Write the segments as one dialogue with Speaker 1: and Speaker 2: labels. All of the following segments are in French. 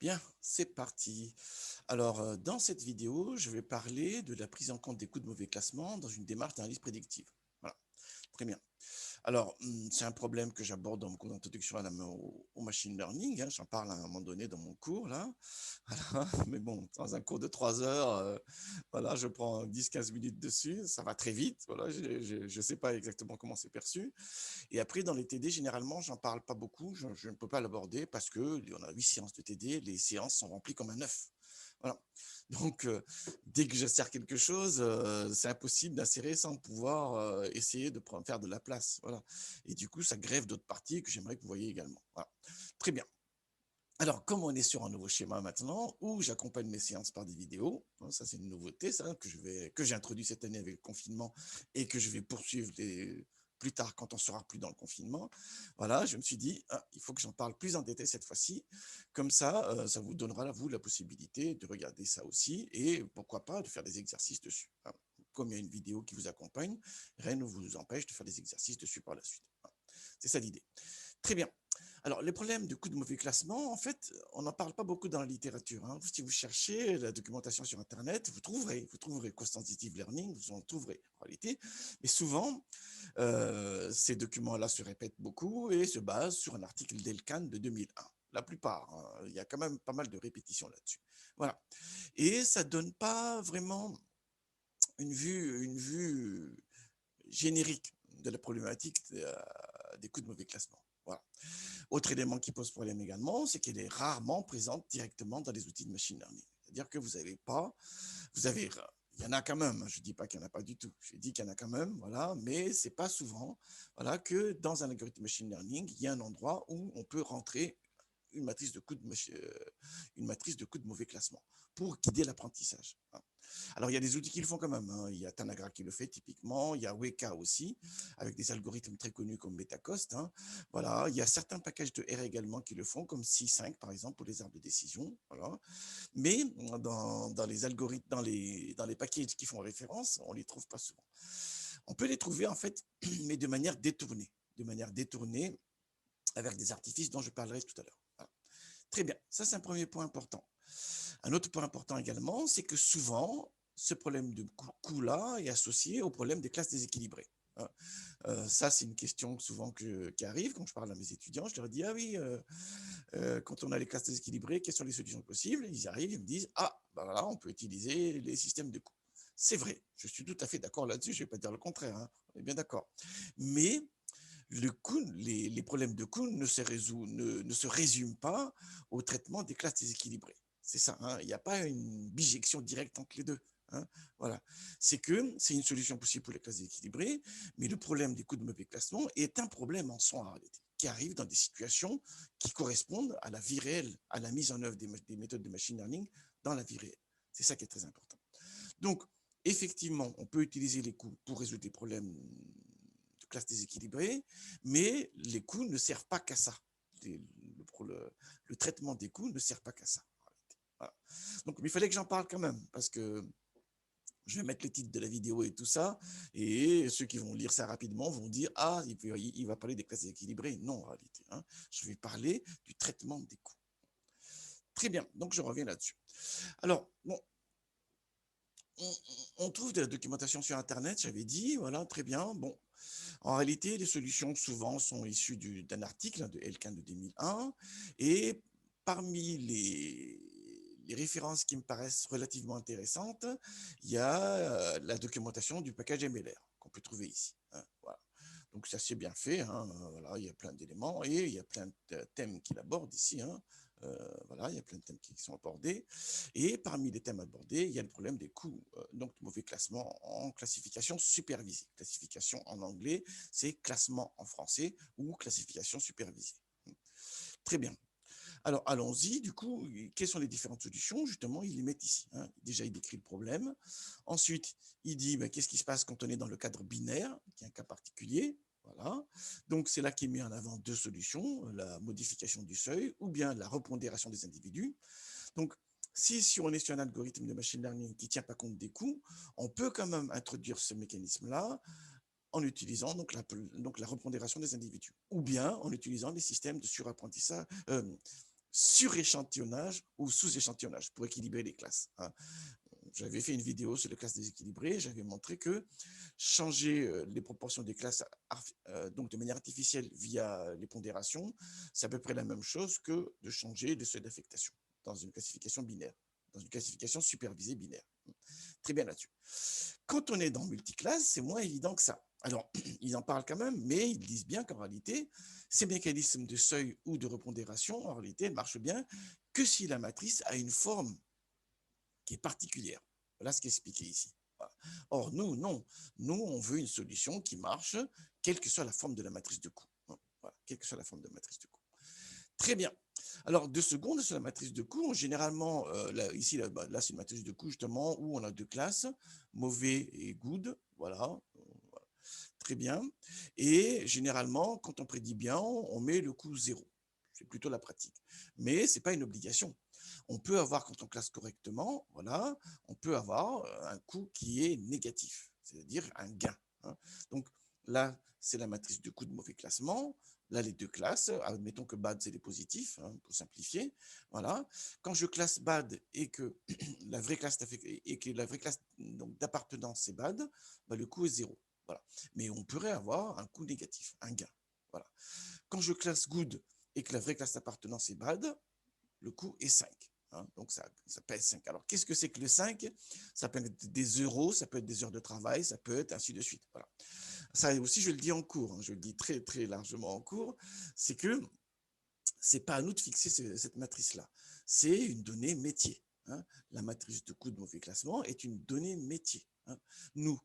Speaker 1: Bien, c'est parti. Alors, dans cette vidéo, je vais parler de la prise en compte des coûts de mauvais classement dans une démarche d'analyse prédictive. Voilà, très bien. Alors, c'est un problème que j'aborde dans mon cours d'introduction au machine learning, hein. J'en parle à un moment donné dans mon cours, là. Voilà. Mais bon, dans un cours de 3 heures, voilà, je prends 10-15 minutes dessus. Ça va très vite. Voilà, je ne sais pas exactement comment c'est perçu. Et après, dans les TD, généralement, j'en parle pas beaucoup. Je ne peux pas l'aborder parce que on a 8 séances de TD. Les séances sont remplies comme un œuf. Voilà. Donc, dès que j'insère quelque chose, c'est impossible d'insérer sans pouvoir essayer de faire de la place. Voilà. Et du coup, ça grève d'autres parties que j'aimerais que vous voyez également. Voilà. Très bien. Alors, comme on est sur un nouveau schéma maintenant, où j'accompagne mes séances par des vidéos, hein, ça c'est une nouveauté, ça, que j'ai introduit cette année avec le confinement et que je vais poursuivre plus tard quand on sera plus dans le confinement. Voilà, je me suis dit, ah, il faut que j'en parle plus en détail cette fois-ci. Comme ça vous donnera, à vous, la possibilité de regarder ça aussi et pourquoi pas de faire des exercices dessus, hein. Comme il y a une vidéo qui vous accompagne, rien ne vous empêche de faire des exercices dessus par la suite, hein. C'est ça l'idée. Très bien. Alors, les problèmes de coûts de mauvais classement, en fait, on n'en parle pas beaucoup dans la littérature, hein. Si vous cherchez la documentation sur Internet, vous trouverez quantitative learning, vous en trouverez en réalité. Mais souvent, ces documents-là se répètent beaucoup et se basent sur un article d'Elkan de 2001. La plupart, hein, il y a quand même pas mal de répétitions là-dessus. Voilà. Et ça donne pas vraiment une vue générique de la problématique des coûts de mauvais classement. Voilà. Autre élément qui pose problème également, c'est qu'elle est rarement présente directement dans les outils de machine learning. C'est-à-dire que vous avez pas, vous avez, il y en a quand même, je ne dis pas qu'il n'y en a pas du tout, je dis qu'il y en a quand même, voilà, mais c'est pas souvent, voilà, que dans un algorithme machine learning, il y a un endroit où on peut rentrer une matrice de coûts une matrice de coûts de mauvais classement pour guider l'apprentissage, hein. Alors, il y a des outils qui le font quand même, hein. Il y a Tanagra qui le fait typiquement. Il y a Weka aussi, avec des algorithmes très connus comme Betacost, hein. Voilà. Il y a certains packages de R également qui le font, comme C5 par exemple, pour les arbres de décision. Voilà. Mais dans les algorithmes, dans les packages qui font référence, on ne les trouve pas souvent. On peut les trouver en fait, mais de manière détournée. De manière détournée, avec des artifices dont je parlerai tout à l'heure. Voilà. Très bien, ça c'est un premier point important. Un autre point important également, c'est que souvent, ce problème de coût-là est associé au problème des classes déséquilibrées, hein. Ça, c'est une question souvent qui arrive quand je parle à mes étudiants. Je leur dis, ah oui, quand on a les classes déséquilibrées, quelles sont les solutions possibles? Ils arrivent, ils me disent, ah, ben voilà, on peut utiliser les systèmes de coûts. C'est vrai, je suis tout à fait d'accord là-dessus, je ne vais pas dire le contraire, hein, on est bien d'accord. Mais le coût, les problèmes de coût ne se résument pas au traitement des classes déséquilibrées. C'est ça, hein, il n'y a pas une bijection directe entre les deux, hein, voilà. C'est que c'est une solution possible pour les classes déséquilibrées, mais le problème des coûts de mauvais classement est un problème en soi en réalité, qui arrive dans des situations qui correspondent à la vie réelle, à la mise en œuvre des méthodes de machine learning dans la vie réelle. C'est ça qui est très important. Donc, effectivement, on peut utiliser les coûts pour résoudre des problèmes de classe déséquilibrée, mais les coûts ne servent pas qu'à ça. Le traitement des coûts ne sert pas qu'à ça. Voilà. Donc, il fallait que j'en parle quand même, parce que je vais mettre le titre de la vidéo et tout ça, et ceux qui vont lire ça rapidement vont dire « Ah, il va parler des classes déséquilibrées ». Non, en réalité, hein, je vais parler du traitement des coûts. Très bien, donc je reviens là-dessus. Alors, bon, on trouve de la documentation sur Internet, j'avais dit, voilà, très bien. Bon, en réalité, les solutions souvent sont issues d'un article de Elkin de 2001 et parmi les références qui me paraissent relativement intéressantes, il y a la documentation du package MLR qu'on peut trouver ici, hein, voilà. Donc, c'est assez bien fait, hein, voilà, il y a plein d'éléments et il y a plein de thèmes qu'il aborde ici, hein. Voilà, il y a plein de thèmes qui sont abordés. Et parmi les thèmes abordés, il y a le problème des coûts, donc de mauvais classement en classification supervisée. Classification en anglais, c'est classement en français ou classification supervisée. Très bien. Alors, allons-y. Du coup, quelles sont les différentes solutions? Justement, il les met ici, hein. Déjà, il décrit le problème. Ensuite, il dit ben, qu'est-ce qui se passe quand on est dans le cadre binaire, qui est un cas particulier. Voilà. Donc, c'est là qu'il met en avant deux solutions, la modification du seuil ou bien la repondération des individus. Donc, si on est sur un algorithme de machine learning qui ne tient pas compte des coûts, on peut quand même introduire ce mécanisme-là en utilisant donc la repondération des individus, ou bien en utilisant des systèmes de surapprentissage, suréchantillonnage ou sous-échantillonnage pour équilibrer les classes, hein. J'avais fait une vidéo sur les classes déséquilibrées, j'avais montré que changer les proportions des classes donc de manière artificielle via les pondérations, c'est à peu près la même chose que de changer le seuil d'affectation dans une classification binaire, dans une classification supervisée binaire. Très bien là-dessus. Quand on est dans multiclasse, c'est moins évident que ça. Alors, ils en parlent quand même, mais ils disent bien qu'en réalité, ces mécanismes de seuil ou de repondération, en réalité, elles marchent bien que si la matrice a une forme qui est particulière. Voilà ce qui est expliqué ici. Voilà. Or, nous, non. Nous, on veut une solution qui marche, quelle que soit la forme de la matrice de coût. Voilà, quelle que soit la forme de la matrice de coût. Très bien. Alors, 2 secondes sur la matrice de coût. Généralement, là, ici, là c'est une matrice de coût justement où on a 2 classes, mauvais et good. Voilà. Très bien. Et généralement, quand on prédit bien, on met le coût 0. C'est plutôt la pratique. Mais ce n'est pas une obligation. On peut avoir, quand on classe correctement, voilà, on peut avoir un coût qui est négatif, c'est-à-dire un gain, hein. Donc là, c'est la matrice de coût de mauvais classement. Là, les 2 classes, admettons que bad, c'est les positifs, hein, pour simplifier. Voilà. Quand je classe bad et que la vraie classe d'appartenance c'est bad, bah, le coût est 0. Voilà. Mais on pourrait avoir un coût négatif, un gain. Voilà. Quand je classe good et que la vraie classe d'appartenance est bad, le coût est 5. Hein, donc ça pèse 5. Alors qu'est-ce que c'est que le 5? Ça peut être des euros, ça peut être des heures de travail, ça peut être ainsi de suite. Voilà. Ça aussi, je le dis en cours, hein, je le dis très très largement en cours, c'est que c'est pas à nous de fixer cette matrice-là. C'est une donnée métier, hein. La matrice de coût de mauvais classement est une donnée métier, hein. Nous,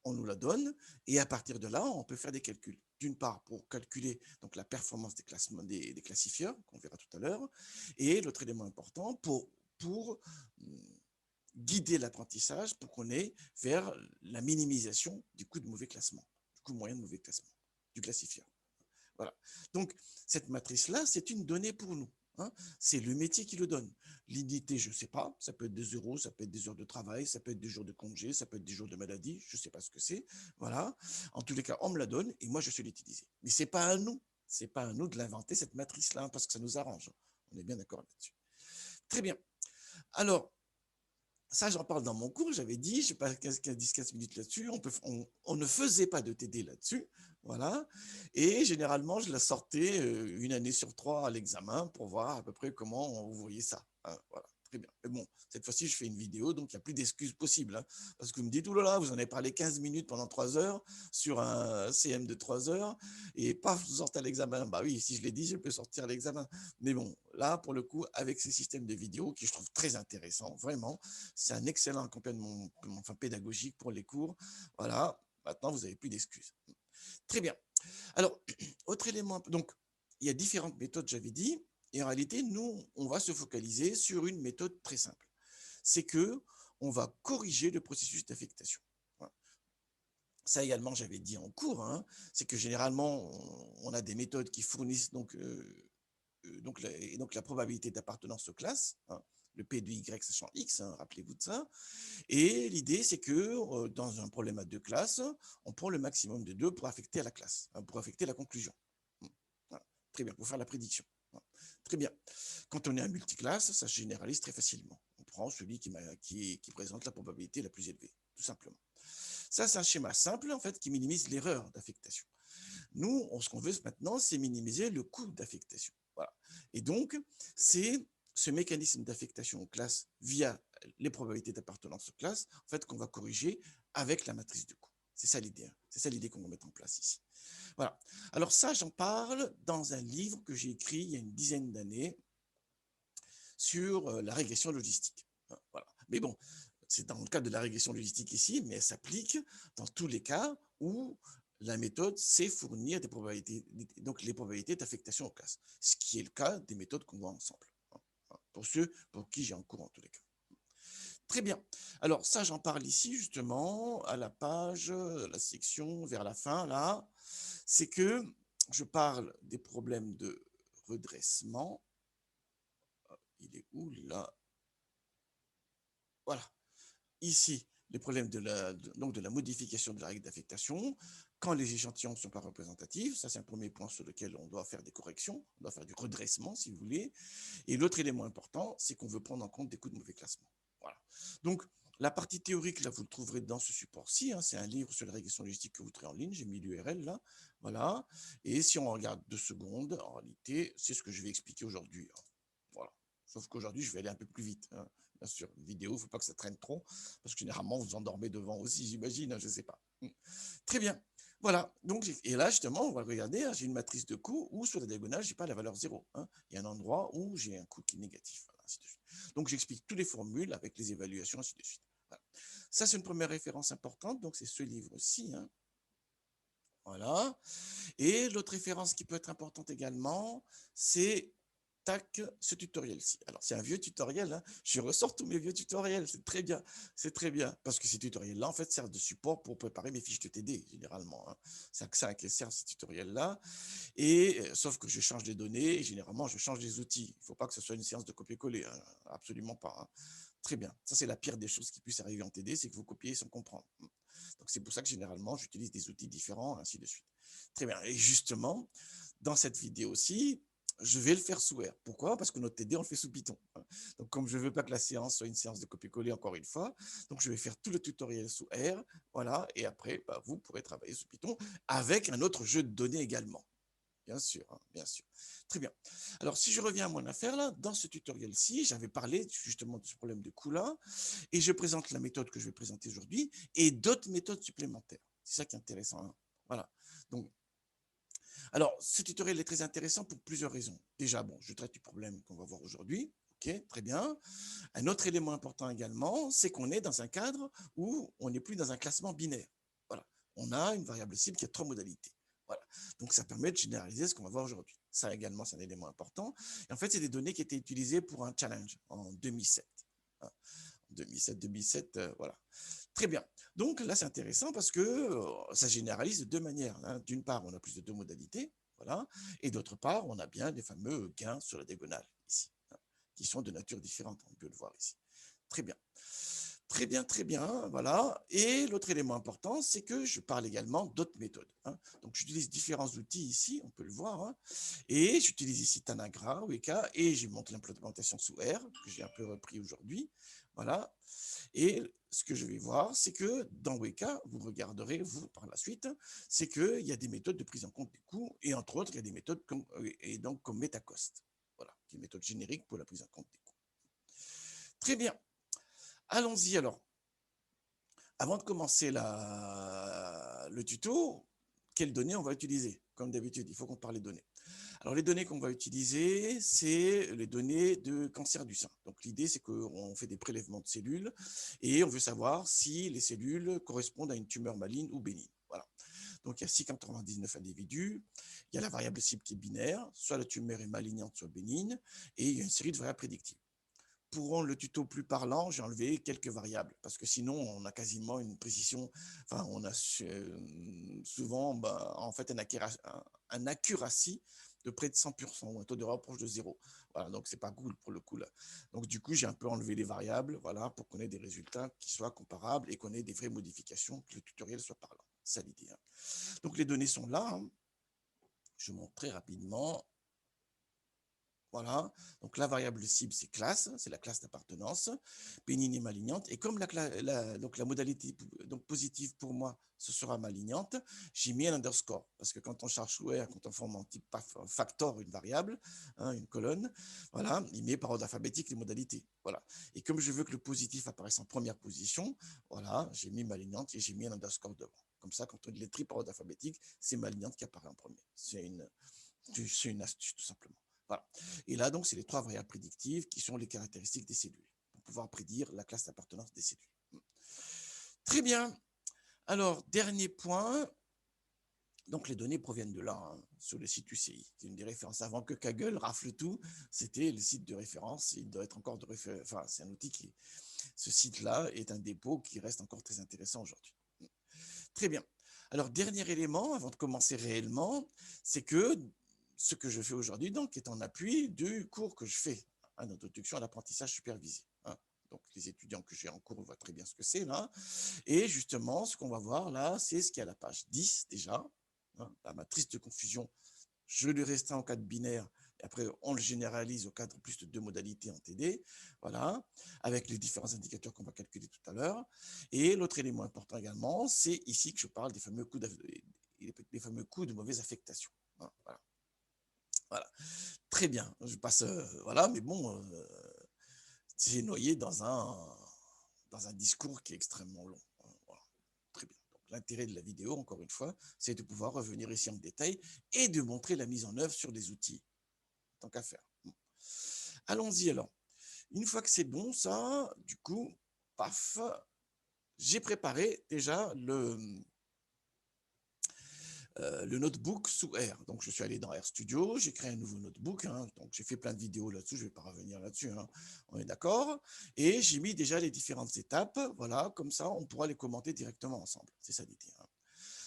Speaker 1: on nous la donne et à partir de là, on peut faire des calculs. D'une part, pour calculer donc, la performance des classifieurs, qu'on verra tout à l'heure, et l'autre élément important, pour guider l'apprentissage pour qu'on ait vers la minimisation du coût de mauvais classement, du coût moyen de mauvais classement, du classifieur. Voilà. Donc, cette matrice-là, c'est une donnée pour nous, hein. C'est le métier qui le donne. L'unité, je ne sais pas, ça peut être des euros, ça peut être des heures de travail, ça peut être des jours de congé, ça peut être des jours de maladie, je ne sais pas ce que c'est. Voilà. En tous les cas, on me la donne et moi, je sais l'utiliser. Mais ce n'est pas à nous. C'est pas à nous de l'inventer, cette matrice-là, hein, parce que ça nous arrange. On est bien d'accord là-dessus. Très bien. Alors, ça, j'en parle dans mon cours, j'avais dit, je sais pas, 10-15 minutes là-dessus, on ne faisait pas de TD là-dessus, voilà, et généralement, je la sortais une année sur 3 à l'examen pour voir à peu près comment vous voyez ça, hein, voilà, très bien. Mais bon, cette fois-ci, je fais une vidéo, donc il n'y a plus d'excuses possibles, hein, parce que vous me dites, oulala, vous en avez parlé 15 minutes pendant 3 heures sur un CM de 3 heures, et paf, vous sortez à l'examen. Bah oui, si je l'ai dit, je peux sortir à l'examen. Mais bon, là, pour le coup, avec ces systèmes de vidéos, qui je trouve très intéressants, vraiment, c'est un excellent accompagnement pédagogique pour les cours. Voilà, maintenant, vous n'avez plus d'excuses. Très bien. Alors, autre élément, donc, il y a différentes méthodes, j'avais dit, et en réalité, nous, on va se focaliser sur une méthode très simple. C'est que on va corriger le processus d'affectation. Voilà. Ça également, j'avais dit en cours, hein, c'est que généralement, on a des méthodes qui fournissent donc la probabilité d'appartenance aux classes, hein, le P de Y sachant X, hein, rappelez-vous de ça. Et l'idée, c'est que dans un problème à 2 classes, on prend le maximum de 2 pour affecter à la classe, hein, pour affecter la conclusion. Voilà. Très bien, pour faire la prédiction. Voilà. Très bien. Quand on est à multiclasse, ça se généralise très facilement. On prend celui qui présente la probabilité la plus élevée, tout simplement. Ça, c'est un schéma simple, en fait, qui minimise l'erreur d'affectation. Nous, ce qu'on veut maintenant, c'est minimiser le coût d'affectation. Voilà. Et donc, c'est ce mécanisme d'affectation aux classes via les probabilités d'appartenance aux classes, en fait, qu'on va corriger avec la matrice de coût. C'est ça l'idée, hein. C'est ça l'idée qu'on va mettre en place ici. Voilà. Alors ça, j'en parle dans un livre que j'ai écrit il y a une dizaine d'années sur la régression logistique. Voilà. Mais bon, c'est dans le cadre de la régression logistique ici, mais elle s'applique dans tous les cas où la méthode sait fournir des probabilités, donc les probabilités d'affectation aux classes, ce qui est le cas des méthodes qu'on voit ensemble, pour ceux pour qui j'ai en cours en tous les cas. Très bien. Alors ça, j'en parle ici justement à la page, la section vers la fin là, c'est que je parle des problèmes de redressement. Il est où là? Voilà. Ici, les problèmes donc de la modification de la règle d'affectation quand les échantillons ne sont pas représentatifs. Ça, c'est un premier point sur lequel on doit faire des corrections, on doit faire du redressement, si vous voulez. Et l'autre élément important, c'est qu'on veut prendre en compte des coûts de mauvais classement. Voilà. Donc, la partie théorique, là, vous le trouverez dans ce support-ci. Hein, c'est un livre sur les régressions logistiques que vous trouverez en ligne. J'ai mis l'URL là. Voilà. Et si on regarde 2 secondes, en réalité, c'est ce que je vais expliquer aujourd'hui. Hein. Voilà. Sauf qu'aujourd'hui, je vais aller un peu plus vite. Hein. Bien sûr, une vidéo, il ne faut pas que ça traîne trop, parce que généralement, vous endormez devant aussi, j'imagine, hein, je ne sais pas. Très bien. Voilà. Donc, et là, justement, on va regarder, hein, j'ai une matrice de coûts où sur la diagonale, je n'ai pas la valeur 0. Hein. Il y a un endroit où j'ai un coût qui est négatif. Voilà, ainsi de suite. Donc, j'explique toutes les formules avec les évaluations, ainsi de suite. Voilà. Ça, c'est une première référence importante. Donc, c'est ce livre-ci. Hein. Voilà. Et l'autre référence qui peut être importante également, c'est tac, ce tutoriel-ci. Alors, c'est un vieux tutoriel, hein. Je ressors tous mes vieux tutoriels, c'est très bien, parce que ces tutoriels-là, en fait, servent de support pour préparer mes fiches de TD, généralement. Hein. C'est à ça qu'elles servent, ces tutoriels-là. Et sauf que je change les données, et généralement, je change les outils. Il ne faut pas que ce soit une séance de copier-coller, hein. Absolument pas. Hein. Très bien. Ça, c'est la pire des choses qui puissent arriver en TD, c'est que vous copiez sans comprendre. Donc, c'est pour ça que généralement, j'utilise des outils différents, ainsi de suite. Très bien. Et justement, dans cette vidéo-ci, je vais le faire sous R. Pourquoi? Parce que notre TD, on le fait sous Python. Donc, comme je ne veux pas que la séance soit une séance de copier-coller encore une fois, donc je vais faire tout le tutoriel sous R. Voilà. Et après, bah, vous pourrez travailler sous Python avec un autre jeu de données également. Bien sûr, hein, bien sûr. Très bien. Alors, si je reviens à mon affaire, là, dans ce tutoriel-ci, j'avais parlé justement de ce problème de coût-là, et je présente la méthode que je vais présenter aujourd'hui, et d'autres méthodes supplémentaires. C'est ça qui est intéressant. Hein. Voilà. Donc, alors, ce tutoriel est très intéressant pour plusieurs raisons. Déjà, bon, je traite du problème qu'on va voir aujourd'hui. OK, très bien. Un autre élément important également, c'est qu'on est dans un cadre où on n'est plus dans un classement binaire. Voilà. On a une variable cible qui a 3 modalités. Voilà. Donc, ça permet de généraliser ce qu'on va voir aujourd'hui. Ça également, c'est un élément important. Et en fait, c'est des données qui étaient utilisées pour un challenge en 2007. Hein. 2007, voilà. Très bien. Donc là, c'est intéressant parce que ça généralise de 2 manières. Hein. D'une part, on a plus de 2 modalités, voilà, et d'autre part, on a bien les fameux gains sur la diagonale, ici, hein, qui sont de nature différente, on peut le voir ici. Très bien. Très bien, voilà. Et l'autre élément important, c'est que je parle également d'autres méthodes. Hein. Donc, j'utilise différents outils ici, on peut le voir. Hein. Et j'utilise ici Tanagra, Weka, et j'ai monté l'implémentation sous R, que j'ai un peu repris aujourd'hui. Voilà. Et ce que je vais voir, c'est que dans Weka, vous regarderez, vous, par la suite, c'est qu'il y a des méthodes de prise en compte des coûts, et entre autres, il y a des méthodes comme MetaCost. Voilà, qui est une méthode générique pour la prise en compte des coûts. Très bien. Allons-y alors. Avant de commencer le tuto, quelles données on va utiliser? Comme d'habitude, il faut qu'on parle des données. Alors, les données qu'on va utiliser, c'est les données de cancer du sein. Donc, l'idée, c'est qu'on fait des prélèvements de cellules et on veut savoir si les cellules correspondent à une tumeur maligne ou bénigne. Voilà. Donc, il y a 699 individus. Il y a la variable cible qui est binaire, soit la tumeur est malignante, soit bénigne, et il y a une série de variables prédictives. Pour rendre le tuto plus parlant, j'ai enlevé quelques variables, parce que sinon, on a quasiment une précision, enfin, on a souvent, en fait, un accuracy de près de 100%, ou un taux de rapproche de 0. Voilà, donc c'est pas cool pour le coup là. Donc du coup, j'ai un peu enlevé les variables, voilà, pour qu'on ait des résultats qui soient comparables et qu'on ait des vraies modifications, que le tutoriel soit parlant. C'est ça l'idée. Hein. Donc les données sont là. Hein. Je montre très rapidement. Voilà, donc la variable cible, c'est classe, c'est la classe d'appartenance, bénigne et malignante. Et comme donc la modalité donc positive pour moi, ce sera malignante, j'ai mis un underscore. Parce que quand on cherche where, quand on forme en type factor une variable, hein, une colonne, voilà, il met par ordre alphabétique les modalités. Voilà. Et comme je veux que le positif apparaisse en première position, voilà, j'ai mis malignante et j'ai mis un underscore devant. Comme ça, quand on les trie par ordre alphabétique, c'est malignante qui apparaît en premier. C'est une astuce, tout simplement. Voilà. Et là, donc, c'est les 3 variables prédictives qui sont les caractéristiques des cellules, pour pouvoir prédire la classe d'appartenance des cellules. Très bien. Alors, dernier point. Donc, les données proviennent de là, hein, sur le site UCI. C'est une des références. Avant que Kaggle rafle tout, c'était le site de référence. Il doit être encore de référence. Enfin, c'est un outil qui. Ce site-là est un dépôt qui reste encore très intéressant aujourd'hui. Très bien. Alors, dernier élément, avant de commencer réellement, c'est que ce que je fais aujourd'hui, donc, est en appui du cours que je fais, hein, d'introduction à l'apprentissage supervisé. Hein. Donc, les étudiants que j'ai en cours voient très bien ce que c'est là. Et justement, ce qu'on va voir là, c'est ce qu'il y a à la page 10 déjà. Hein, la matrice de confusion, je le restreins au cadre binaire. Et après, on le généralise au cadre plus de 2 modalités en TD. Voilà, avec les différents indicateurs qu'on va calculer tout à l'heure. Et l'autre élément important également, c'est ici que je parle des fameux coups de mauvaise affectation. Hein, voilà. Voilà. Très bien. Je passe, voilà, mais bon, c'est noyé dans un discours qui est extrêmement long. Voilà. Très bien. L'intérêt de la vidéo, encore une fois, c'est de pouvoir revenir ici en détail et de montrer la mise en œuvre sur des outils. Tant qu'à faire. Bon. Allons-y alors. Une fois que c'est bon, ça, du coup, paf, j'ai préparé déjà le notebook sous R. Donc, je suis allé dans RStudio, j'ai créé un nouveau notebook. Hein, donc, j'ai fait plein de vidéos là-dessus, je ne vais pas revenir là-dessus. Hein, on est d'accord. Et j'ai mis déjà les différentes étapes. Voilà, comme ça, on pourra les commenter directement ensemble. C'est ça l'idée. Hein.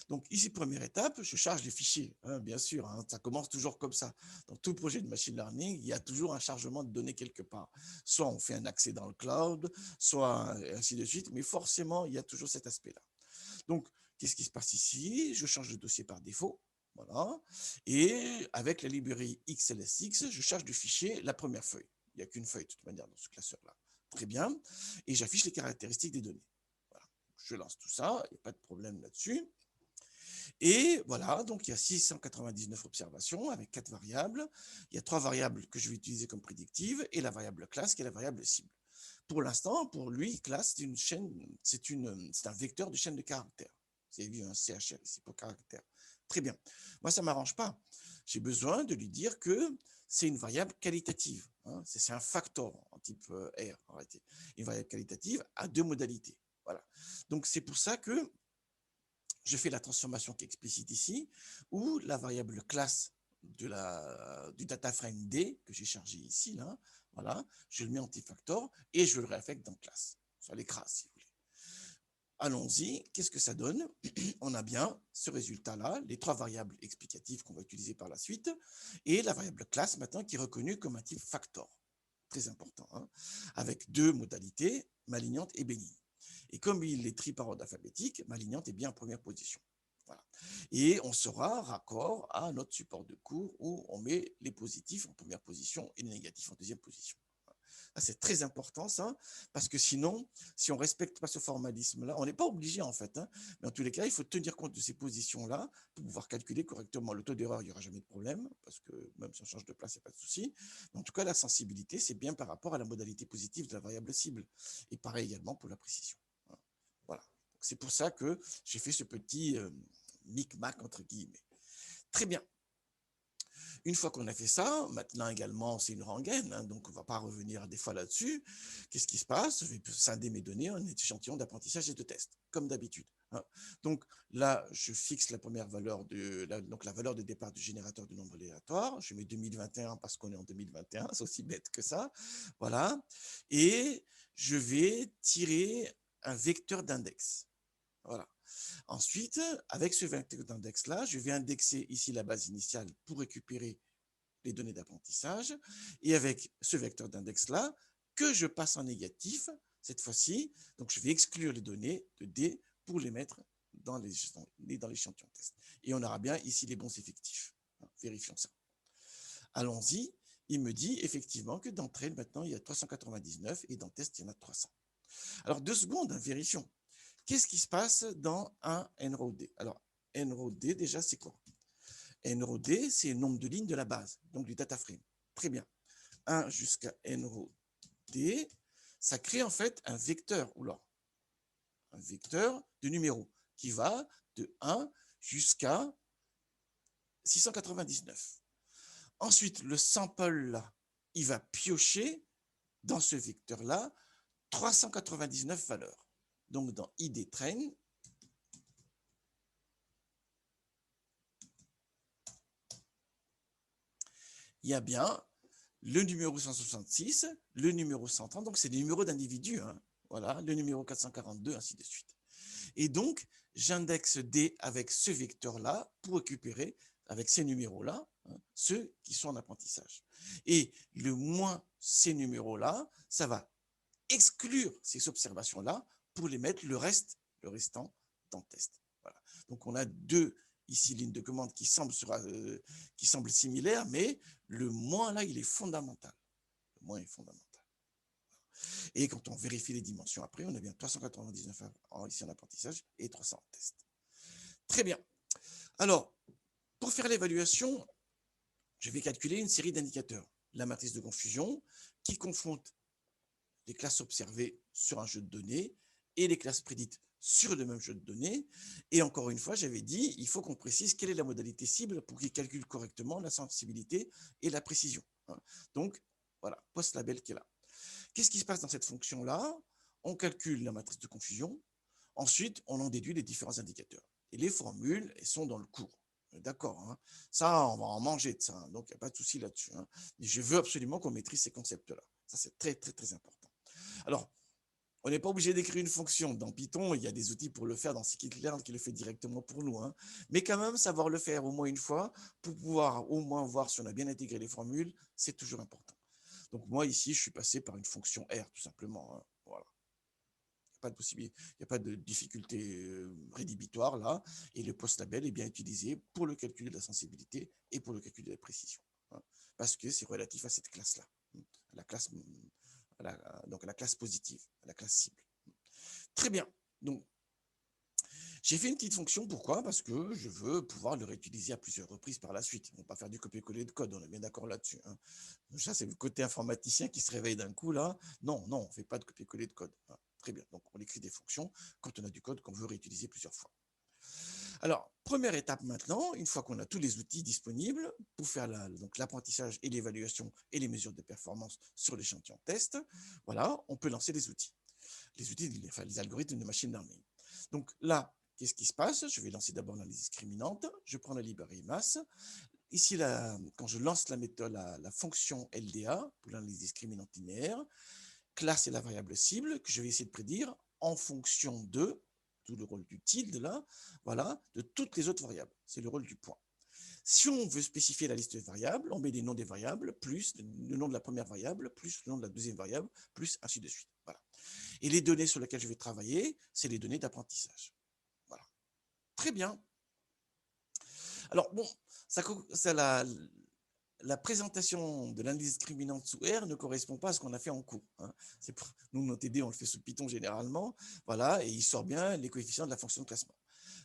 Speaker 1: Donc, ici, première étape, je charge les fichiers. Hein, bien sûr, hein, ça commence toujours comme ça. Dans tout projet de machine learning, il y a toujours un chargement de données quelque part. Soit on fait un accès dans le cloud, soit ainsi de suite. Mais forcément, il y a toujours cet aspect-là. Donc, qu'est-ce qui se passe ici? Je change de dossier par défaut. Voilà. Et avec la librairie XLSX, je charge du fichier la première feuille. Il n'y a qu'une feuille de toute manière dans ce classeur-là. Très bien. Et j'affiche les caractéristiques des données. Voilà. Je lance tout ça, il n'y a pas de problème là-dessus. Et voilà, donc il y a 699 observations avec 4 variables. Il y a 3 variables que je vais utiliser comme prédictives et la variable classe qui est la variable cible. Pour l'instant, pour lui, classe, c'est une chaîne, c'est un vecteur de chaîne de caractères. C'est un CHR ici pour caractère. Très bien. Moi, ça ne m'arrange pas. J'ai besoin de lui dire que c'est une variable qualitative. Hein. C'est un factor en type R, en réalité. Une variable qualitative à 2 modalités. Voilà. Donc, c'est pour ça que je fais la transformation qui est explicite ici, où la variable classe du data frame D, que j'ai chargé ici, là, voilà, je le mets en anti-factor et je le réaffecte dans classe. Ça l'écrase, si vous voulez. Allons-y, qu'est-ce que ça donne? On a bien ce résultat-là, les 3 variables explicatives qu'on va utiliser par la suite, et la variable classe maintenant qui est reconnue comme un type factor. Très important, hein, avec 2 modalités, malignante et bénigne. Et comme il est tri par ordre alphabétique, malignante est bien en première position. Voilà. Et on sera raccord à notre support de cours où on met les positifs en première position et les négatifs en deuxième position. C'est très important ça, parce que sinon, si on ne respecte pas ce formalisme-là, on n'est pas obligé en fait, hein, mais en tous les cas, il faut tenir compte de ces positions-là pour pouvoir calculer correctement. Le taux d'erreur, il n'y aura jamais de problème, parce que même si on change de place, il n'y a pas de souci. Mais en tout cas, la sensibilité, c'est bien par rapport à la modalité positive de la variable cible. Et pareil également pour la précision. Voilà. C'est pour ça que j'ai fait ce petit micmac entre guillemets. Très bien. Une fois qu'on a fait ça, maintenant également, c'est une rengaine, hein, donc on ne va pas revenir des fois là-dessus. Qu'est-ce qui se passe? Je vais scinder mes données en échantillons d'apprentissage et de test, comme d'habitude. Hein. Donc là, je fixe la première valeur, donc la valeur de départ du générateur de nombre aléatoire. Je mets 2021 parce qu'on est en 2021, c'est aussi bête que ça. Voilà. Et je vais tirer un vecteur d'index. Voilà. Ensuite, avec ce vecteur d'index-là, je vais indexer ici la base initiale pour récupérer les données d'apprentissage. Et avec ce vecteur d'index-là, que je passe en négatif, cette fois-ci, donc je vais exclure les données de D pour les mettre dans l'échantillon test. Et on aura bien ici les bons effectifs. Vérifions ça. Allons-y. Il me dit effectivement que dans Trail, maintenant, il y a 399 et dans Test, il y en a 300. Alors, 2 secondes, hein, vérifions. Qu'est-ce qui se passe dans un nROD? Alors, nROD, déjà, c'est quoi? nROD, c'est le nombre de lignes de la base, donc du data frame. Très bien. 1 jusqu'à nROD, ça crée en fait un vecteur, un vecteur de numéros qui va de 1 jusqu'à 699. Ensuite, le sample là, il va piocher dans ce vecteur-là 399 valeurs. Donc, dans ID train, il y a bien le numéro 166, le numéro 130, donc c'est des numéros d'individus, hein, voilà, le numéro 442, ainsi de suite. Et donc, j'indexe D avec ce vecteur-là pour récupérer, avec ces numéros-là, hein, ceux qui sont en apprentissage. Et le moins ces numéros-là, ça va exclure ces observations-là pour les mettre le restant dans le test. Voilà. Donc, on a deux ici lignes de commande qui semblent similaires, mais le moins là, il est fondamental. Le moins est fondamental. Et quand on vérifie les dimensions après, on a bien 399 ici en apprentissage et 300 en test. Très bien. Alors, pour faire l'évaluation, je vais calculer une série d'indicateurs. La matrice de confusion qui confronte les classes observées sur un jeu de données et les classes prédites sur le même jeu de données. Et encore une fois, j'avais dit, il faut qu'on précise quelle est la modalité cible pour qu'il calcule correctement la sensibilité et la précision. Donc, voilà, post-label qui est là. Qu'est-ce qui se passe dans cette fonction-là? On calcule la matrice de confusion. Ensuite, on en déduit les différents indicateurs. Et les formules, elles sont dans le cours. D'accord, hein. Ça, on va en manger de ça, hein. Donc il n'y a pas de souci là-dessus, hein. Mais je veux absolument qu'on maîtrise ces concepts-là. Ça, c'est très, très, très important. Alors, on n'est pas obligé d'écrire une fonction. Dans Python, il y a des outils pour le faire dans scikit-learn qui le fait directement pour nous, hein. Mais quand même, savoir le faire au moins une fois pour pouvoir au moins voir si on a bien intégré les formules, c'est toujours important. Donc moi, ici, je suis passé par une fonction R, tout simplement, hein. Voilà. Pas de possibilité, il n'y a pas de difficulté rédhibitoire là, et le post-label est bien utilisé pour le calcul de la sensibilité et pour le calcul de la précision, hein, parce que c'est relatif à cette classe-là, à la classe, donc à la classe positive, à la classe cible. Très bien, donc j'ai fait une petite fonction, pourquoi? Parce que je veux pouvoir le réutiliser à plusieurs reprises par la suite. On ne va pas faire du copier-coller de code, on est bien d'accord là-dessus, hein. Ça, c'est le côté informaticien qui se réveille d'un coup là. Non, non, on ne fait pas de copier-coller de code, hein. Très bien, donc on écrit des fonctions quand on a du code qu'on veut réutiliser plusieurs fois. Alors, première étape maintenant, une fois qu'on a tous les outils disponibles pour faire l'apprentissage et l'évaluation et les mesures de performance sur l'échantillon test, voilà, on peut lancer les outils. Les algorithmes de machine learning. Donc là, qu'est-ce qui se passe? Je vais lancer d'abord l'analyse discriminante, je prends la librairie masse. Ici, quand je lance la méthode, la fonction LDA pour l'analyse discriminante linéaire, classe est la variable cible que je vais essayer de prédire en fonction de, tout le rôle du tilde là, voilà, de toutes les autres variables. C'est le rôle du point. Si on veut spécifier la liste de variables, on met les noms des variables, plus le nom de la première variable, plus le nom de la deuxième variable, plus ainsi de suite. Voilà. Et les données sur lesquelles je vais travailler, c'est les données d'apprentissage. Voilà. Très bien. Alors, bon, la présentation de l'analyse discriminante sous R ne correspond pas à ce qu'on a fait en cours, hein. Nous, notre TD, on le fait sous Python généralement, voilà, et il sort bien les coefficients de la fonction de classement.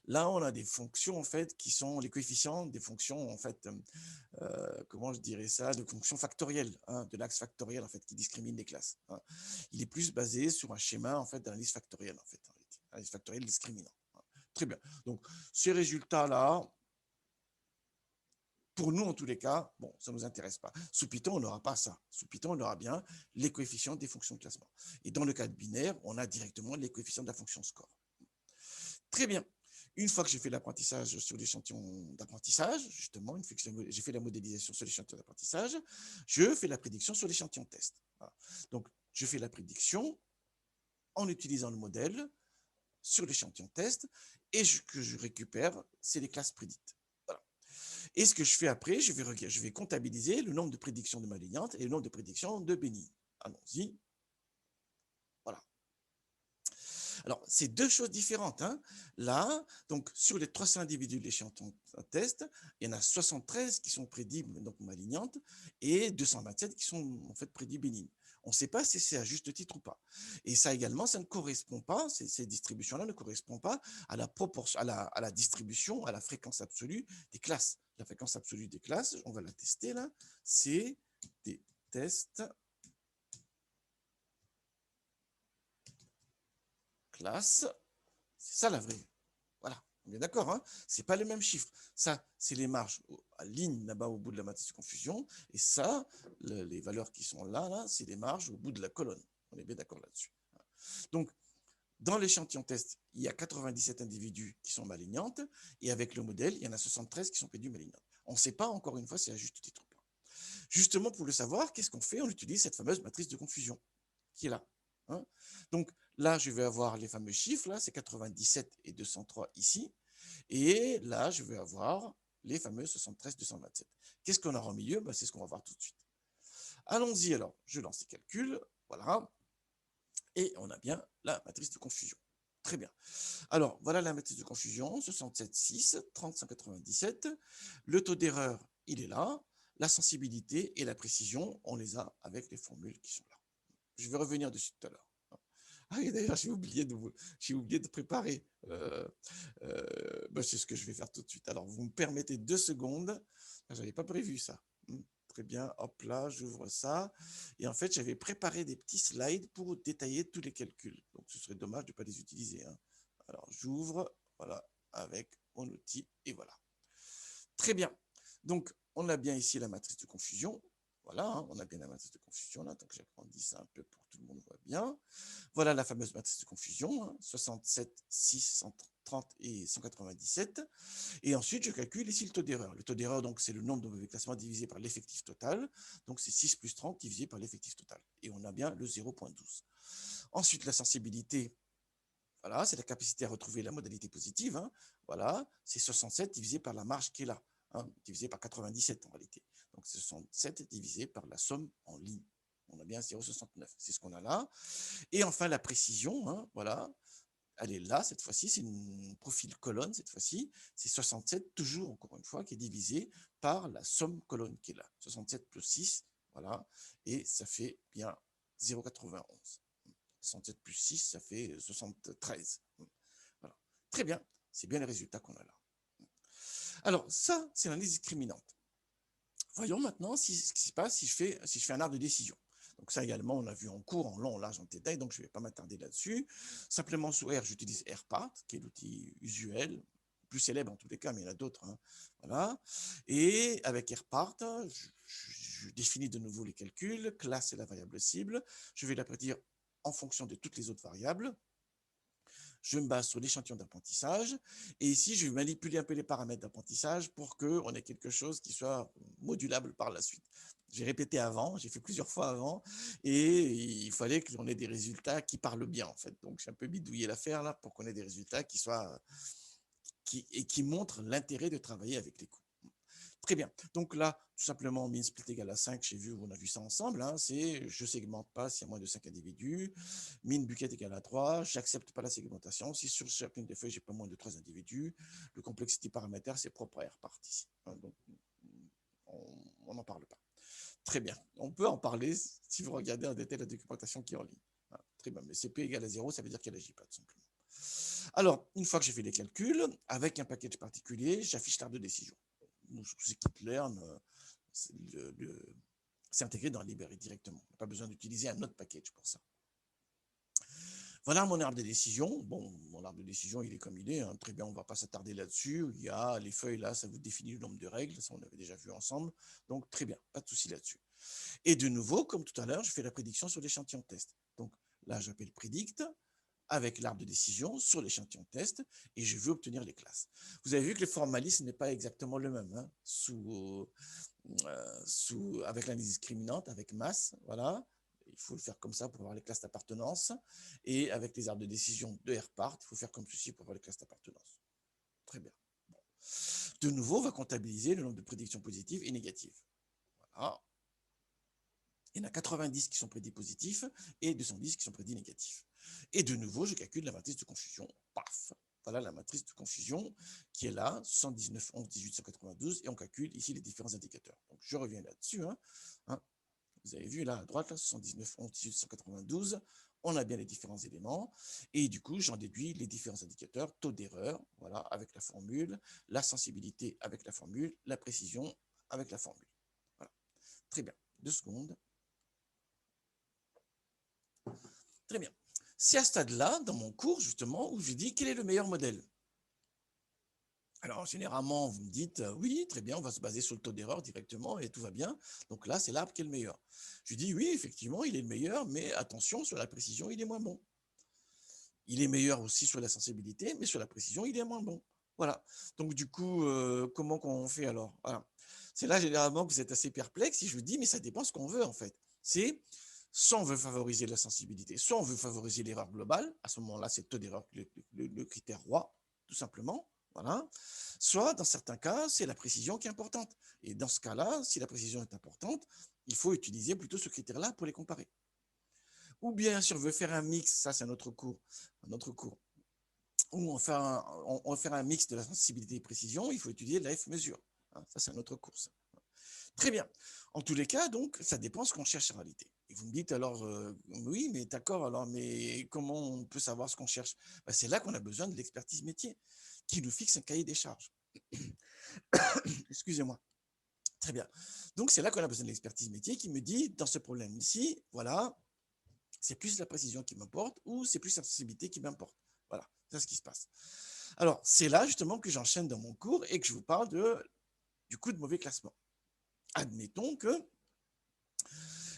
Speaker 1: Là, on a des fonctions, en fait, qui sont les coefficients des fonctions, en fait, comment je dirais ça, de fonctions factorielles, hein, de l'axe factoriel, en fait, qui discrimine les classes, hein. Il est plus basé sur un schéma, en fait, d'analyse factorielle, en fait, analyse factorielle discriminant, hein. Très bien. Donc, ces résultats-là, pour nous, en tous les cas, bon, ça ne nous intéresse pas. Sous Python, on n'aura pas ça. Sous Python, on aura bien les coefficients des fonctions de classement. Et dans le cas de binaire, on a directement les coefficients de la fonction score. Très bien. Une fois que j'ai fait l'apprentissage sur l'échantillon d'apprentissage, justement, une fois que j'ai fait la modélisation sur l'échantillon d'apprentissage, je fais la prédiction sur l'échantillon test. Voilà. Donc, je fais la prédiction en utilisant le modèle sur l'échantillon test, et que je récupère, c'est les classes prédites. Voilà. Et ce que je fais après, je vais comptabiliser le nombre de prédictions de malignantes et le nombre de prédictions de bénignes. Allons-y. Voilà. Alors, c'est deux choses différentes, hein. Là, donc, sur les 300 individus de l'échantillon test, il y en a 73 qui sont prédits donc malignantes et 227 qui sont en fait prédits bénignes. On ne sait pas si c'est à juste titre ou pas. Et ça également, ça ne correspond pas, ces distributions-là ne correspondent pas à la proportion, à la distribution, à la fréquence absolue des classes. La fréquence absolue des classes, on va la tester là, c'est des tests classe, c'est ça la vraie. Voilà, on est d'accord, hein, c'est pas les mêmes chiffres. Ça, c'est les marges à ligne là-bas au bout de la matrice de confusion. Et ça, les valeurs qui sont là, c'est les marges au bout de la colonne. On est bien d'accord là-dessus. Donc, dans l'échantillon test, il y a 97 individus qui sont malignantes. Et avec le modèle, il y en a 73 qui sont prédits malignantes. On ne sait pas, encore une fois, si c'est à juste titre ou pas. Justement, pour le savoir, qu'est-ce qu'on fait? On utilise cette fameuse matrice de confusion qui est là, hein. Donc, là, je vais avoir les fameux chiffres, là, c'est 97 et 203 ici. Et là, je vais avoir les fameux 73, 227. Qu'est-ce qu'on aura au milieu? C'est ce qu'on va voir tout de suite. Allons-y alors, je lance les calculs, voilà. Et on a bien la matrice de confusion. Très bien. Alors, voilà la matrice de confusion, 67,6, 30,197. Le taux d'erreur, il est là. La sensibilité et la précision, on les a avec les formules qui sont là. Je vais revenir dessus tout à l'heure. Ah, et d'ailleurs, j'ai oublié de préparer. C'est ce que je vais faire tout de suite. Alors, vous me permettez 2 secondes. Je n'avais pas prévu ça. Très bien, hop là, j'ouvre ça. Et en fait, j'avais préparé des petits slides pour détailler tous les calculs. Donc, ce serait dommage de ne pas les utiliser, hein. Alors, j'ouvre, voilà, avec mon outil, et voilà. Très bien. Donc, on a bien ici la matrice de confusion. Voilà, hein, on a bien la matrice de confusion là. Donc, j'agrandis ça un peu pour que tout le monde voit bien. Voilà la fameuse matrice de confusion, hein, 67, 6, 130 et 197. Et ensuite, je calcule ici le taux d'erreur. Le taux d'erreur, donc, c'est le nombre de mauvais classements divisé par l'effectif total. Donc, c'est 6 plus 30 divisé par l'effectif total. Et on a bien le 0,12. Ensuite, la sensibilité, voilà, c'est la capacité à retrouver la modalité positive, hein. Voilà, c'est 67 divisé par la marge qui est là, hein, divisé par 97 en réalité. Donc, 67 divisé par la somme en ligne. On a bien 0,69. C'est ce qu'on a là. Et enfin, la précision, hein, voilà, elle est là cette fois-ci, c'est une profil colonne cette fois-ci, c'est 67 toujours encore une fois qui est divisé par la somme colonne qui est là, 67 plus 6, voilà, et ça fait bien 0,91. 67 plus 6, ça fait 73. Voilà. Très bien, c'est bien les résultats qu'on a là. Alors ça, c'est l'analyse discriminante. Voyons maintenant ce qui se passe si je fais un arbre de décision. Donc ça également, on a vu en cours, en long, en large, en détail, donc je ne vais pas m'attarder là-dessus. Simplement sous R, j'utilise RPart, qui est l'outil usuel, plus célèbre en tous les cas, mais il y en a d'autres, hein. Voilà. Et avec RPart, je définis de nouveau les calculs, classe est la variable cible, je vais la prédire en fonction de toutes les autres variables. Je me base sur l'échantillon d'apprentissage. Et ici, je vais manipuler un peu les paramètres d'apprentissage pour qu'on ait quelque chose qui soit modulable par la suite. J'ai répété avant, j'ai fait plusieurs fois avant, et il fallait qu'on ait des résultats qui parlent bien, en fait. Donc, j'ai un peu bidouillé l'affaire là pour qu'on ait des résultats qui montrent l'intérêt de travailler avec les coûts. Très bien. Donc là, tout simplement, min split égale à 5, on a vu ça ensemble, hein, c'est je segmente pas s'il y a moins de 5 individus, min bucket égale à 3, j'accepte pas la segmentation, si sur chacune des feuilles, j'ai pas moins de 3 individus, le complexity paramètre, c'est propre à R part ici. Donc, on n'en parle pas. Très bien. On peut en parler si vous regardez en détail la documentation qui est en ligne. Voilà. Très bien. Mais CP égale à 0, ça veut dire qu'elle n'agit pas, tout simplement. Alors, une fois que j'ai fait les calculs, avec un package particulier, j'affiche l'arbre de décision. Scikit-learn, c'est intégré dans la librairie directement. On n'a pas besoin d'utiliser un autre package pour ça. Voilà mon arbre de décision. Bon, mon arbre de décision, il est comme il est, hein. Très bien, on ne va pas s'attarder là-dessus. Il y a les feuilles là, ça vous définit le nombre de règles. Ça, on avait déjà vu ensemble. Donc, très bien, pas de souci là-dessus. Et de nouveau, comme tout à l'heure, je fais la prédiction sur l'échantillon test. Donc là, j'appelle predict avec l'arbre de décision sur l'échantillon test et je veux obtenir les classes. Vous avez vu que le formalisme n'est pas exactement le même, hein, avec l'analyse discriminante, avec masse, voilà. Il faut le faire comme ça pour avoir les classes d'appartenance. Et avec les arbres de décision de RPart, il faut faire comme ceci pour avoir les classes d'appartenance. Très bien. Bon. De nouveau, on va comptabiliser le nombre de prédictions positives et négatives. Voilà. Il y en a 90 qui sont prédits positifs et 210 qui sont prédits négatifs. Et de nouveau, je calcule la matrice de confusion. Paf! Voilà la matrice de confusion qui est là, 119, 11, 18, 192, et on calcule ici les différents indicateurs. Donc, je reviens là-dessus, hein. Vous avez vu là à droite, là, 79, 11, 18, 192, on a bien les différents éléments, et du coup, j'en déduis les différents indicateurs, taux d'erreur, voilà, avec la formule, la sensibilité avec la formule, la précision avec la formule. Voilà. Très bien. 2 secondes. Très bien. C'est à ce stade-là, dans mon cours, justement, où je dis quel est le meilleur modèle. Alors, généralement, vous me dites, oui, très bien, on va se baser sur le taux d'erreur directement et tout va bien. Donc là, c'est l'arbre qui est le meilleur. Je dis, oui, effectivement, il est le meilleur, mais attention, sur la précision, il est moins bon. Il est meilleur aussi sur la sensibilité, mais sur la précision, il est moins bon. Voilà. Donc, du coup, comment qu'on fait alors? Voilà. C'est là, généralement, que vous êtes assez perplexe si je vous dis, mais ça dépend ce qu'on veut, en fait. C'est soit on veut favoriser la sensibilité, soit on veut favoriser l'erreur globale. À ce moment-là, c'est le taux d'erreur, le critère roi, tout simplement. Voilà. Soit, dans certains cas, c'est la précision qui est importante. Et dans ce cas-là, si la précision est importante, il faut utiliser plutôt ce critère-là pour les comparer. Ou bien si on veut faire un mix, ça c'est un autre cours, où on fait un mix de la sensibilité et précision, il faut étudier la F-mesure. Hein, ça c'est un autre cours. Ça. Très bien. En tous les cas, donc, ça dépend ce qu'on cherche en réalité. Et vous me dites alors, oui, mais d'accord, alors, mais comment on peut savoir ce qu'on cherche? Ben, c'est là qu'on a besoin de l'expertise métier, qui nous fixe un cahier des charges. Excusez-moi. Très bien. Donc, c'est là qu'on a besoin de l'expertise métier qui me dit, dans ce problème-ci, voilà, c'est plus la précision qui m'importe ou c'est plus la sensibilité qui m'importe. Voilà, c'est ce qui se passe. Alors, c'est là justement que j'enchaîne dans mon cours et que je vous parle du coup de mauvais classement. Admettons que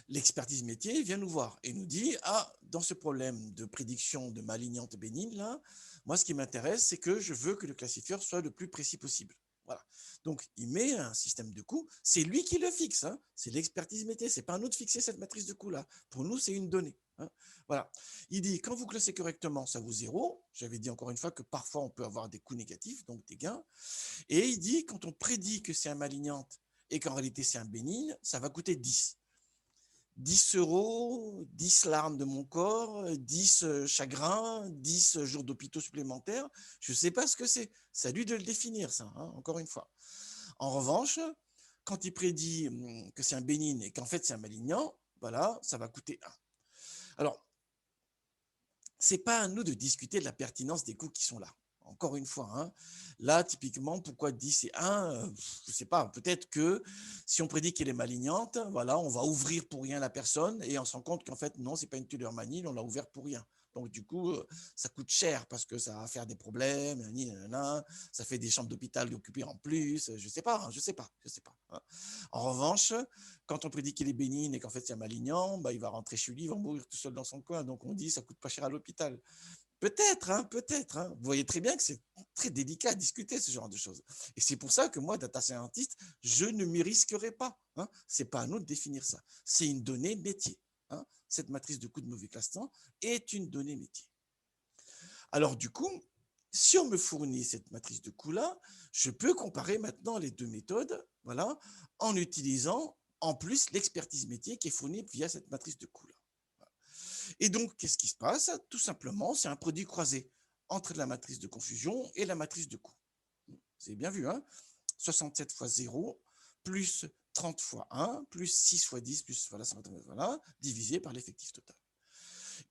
Speaker 1: l'expertise métier vient nous voir et nous dit, ah, dans ce problème de prédiction de malignante bénigne, là, moi, ce qui m'intéresse, c'est que je veux que le classifieur soit le plus précis possible. Voilà. Donc, il met un système de coûts. C'est lui qui le fixe. Hein. C'est l'expertise métier. C'est pas à nous de fixer cette matrice de coûts-là. Pour nous, c'est une donnée. Hein. Voilà. Il dit, quand vous classez correctement, ça vaut 0. J'avais dit encore une fois que parfois, on peut avoir des coûts négatifs, donc des gains. Et il dit, quand on prédit que c'est un malignante et qu'en réalité, c'est un bénigne, ça va coûter 10. 10 euros, 10 larmes de mon corps, 10 chagrins, 10 jours d'hôpitaux supplémentaires. Je ne sais pas ce que c'est. C'est à lui de le définir, ça, hein, encore une fois. En revanche, quand il prédit que c'est un bénigne et qu'en fait c'est un malignant, voilà, ça va coûter 1. Alors, ce n'est pas à nous de discuter de la pertinence des coûts qui sont là. Encore une fois, hein. Là, typiquement, pourquoi 10 et 1 je ne sais pas, peut-être que si on prédit qu'elle est malignante, voilà, on va ouvrir pour rien la personne et on se rend compte qu'en fait, non, ce n'est pas une tumeur maligne, on l'a ouvert pour rien. Donc, du coup, ça coûte cher parce que ça va faire des problèmes, ça fait des chambres d'hôpital occupées en plus, je ne sais pas, hein, je ne sais pas, je sais pas. Hein. En revanche, quand on prédit qu'il est bénigne et qu'en fait c'est un malignant, bah, il va rentrer chez lui, il va mourir tout seul dans son coin. Donc on dit ça coûte pas cher à l'hôpital. Peut-être, hein, peut-être. Hein. Vous voyez très bien que c'est très délicat à discuter ce genre de choses. Et c'est pour ça que moi, data scientist, je ne m'y risquerai pas. Hein. Ce n'est pas à nous de définir ça. C'est une donnée métier. Hein. Cette matrice de coût de mauvais classement est une donnée métier. Alors du coup, si on me fournit cette matrice de coûts-là, je peux comparer maintenant les deux méthodes, voilà, en utilisant en plus l'expertise métier qui est fournie via cette matrice de coûts-là. Et donc, qu'est-ce qui se passe? Tout simplement, c'est un produit croisé entre la matrice de confusion et la matrice de coût. Vous avez bien vu, hein? 67 fois 0, plus 30 fois 1, plus 6 fois 10, plus voilà, voilà, divisé par l'effectif total.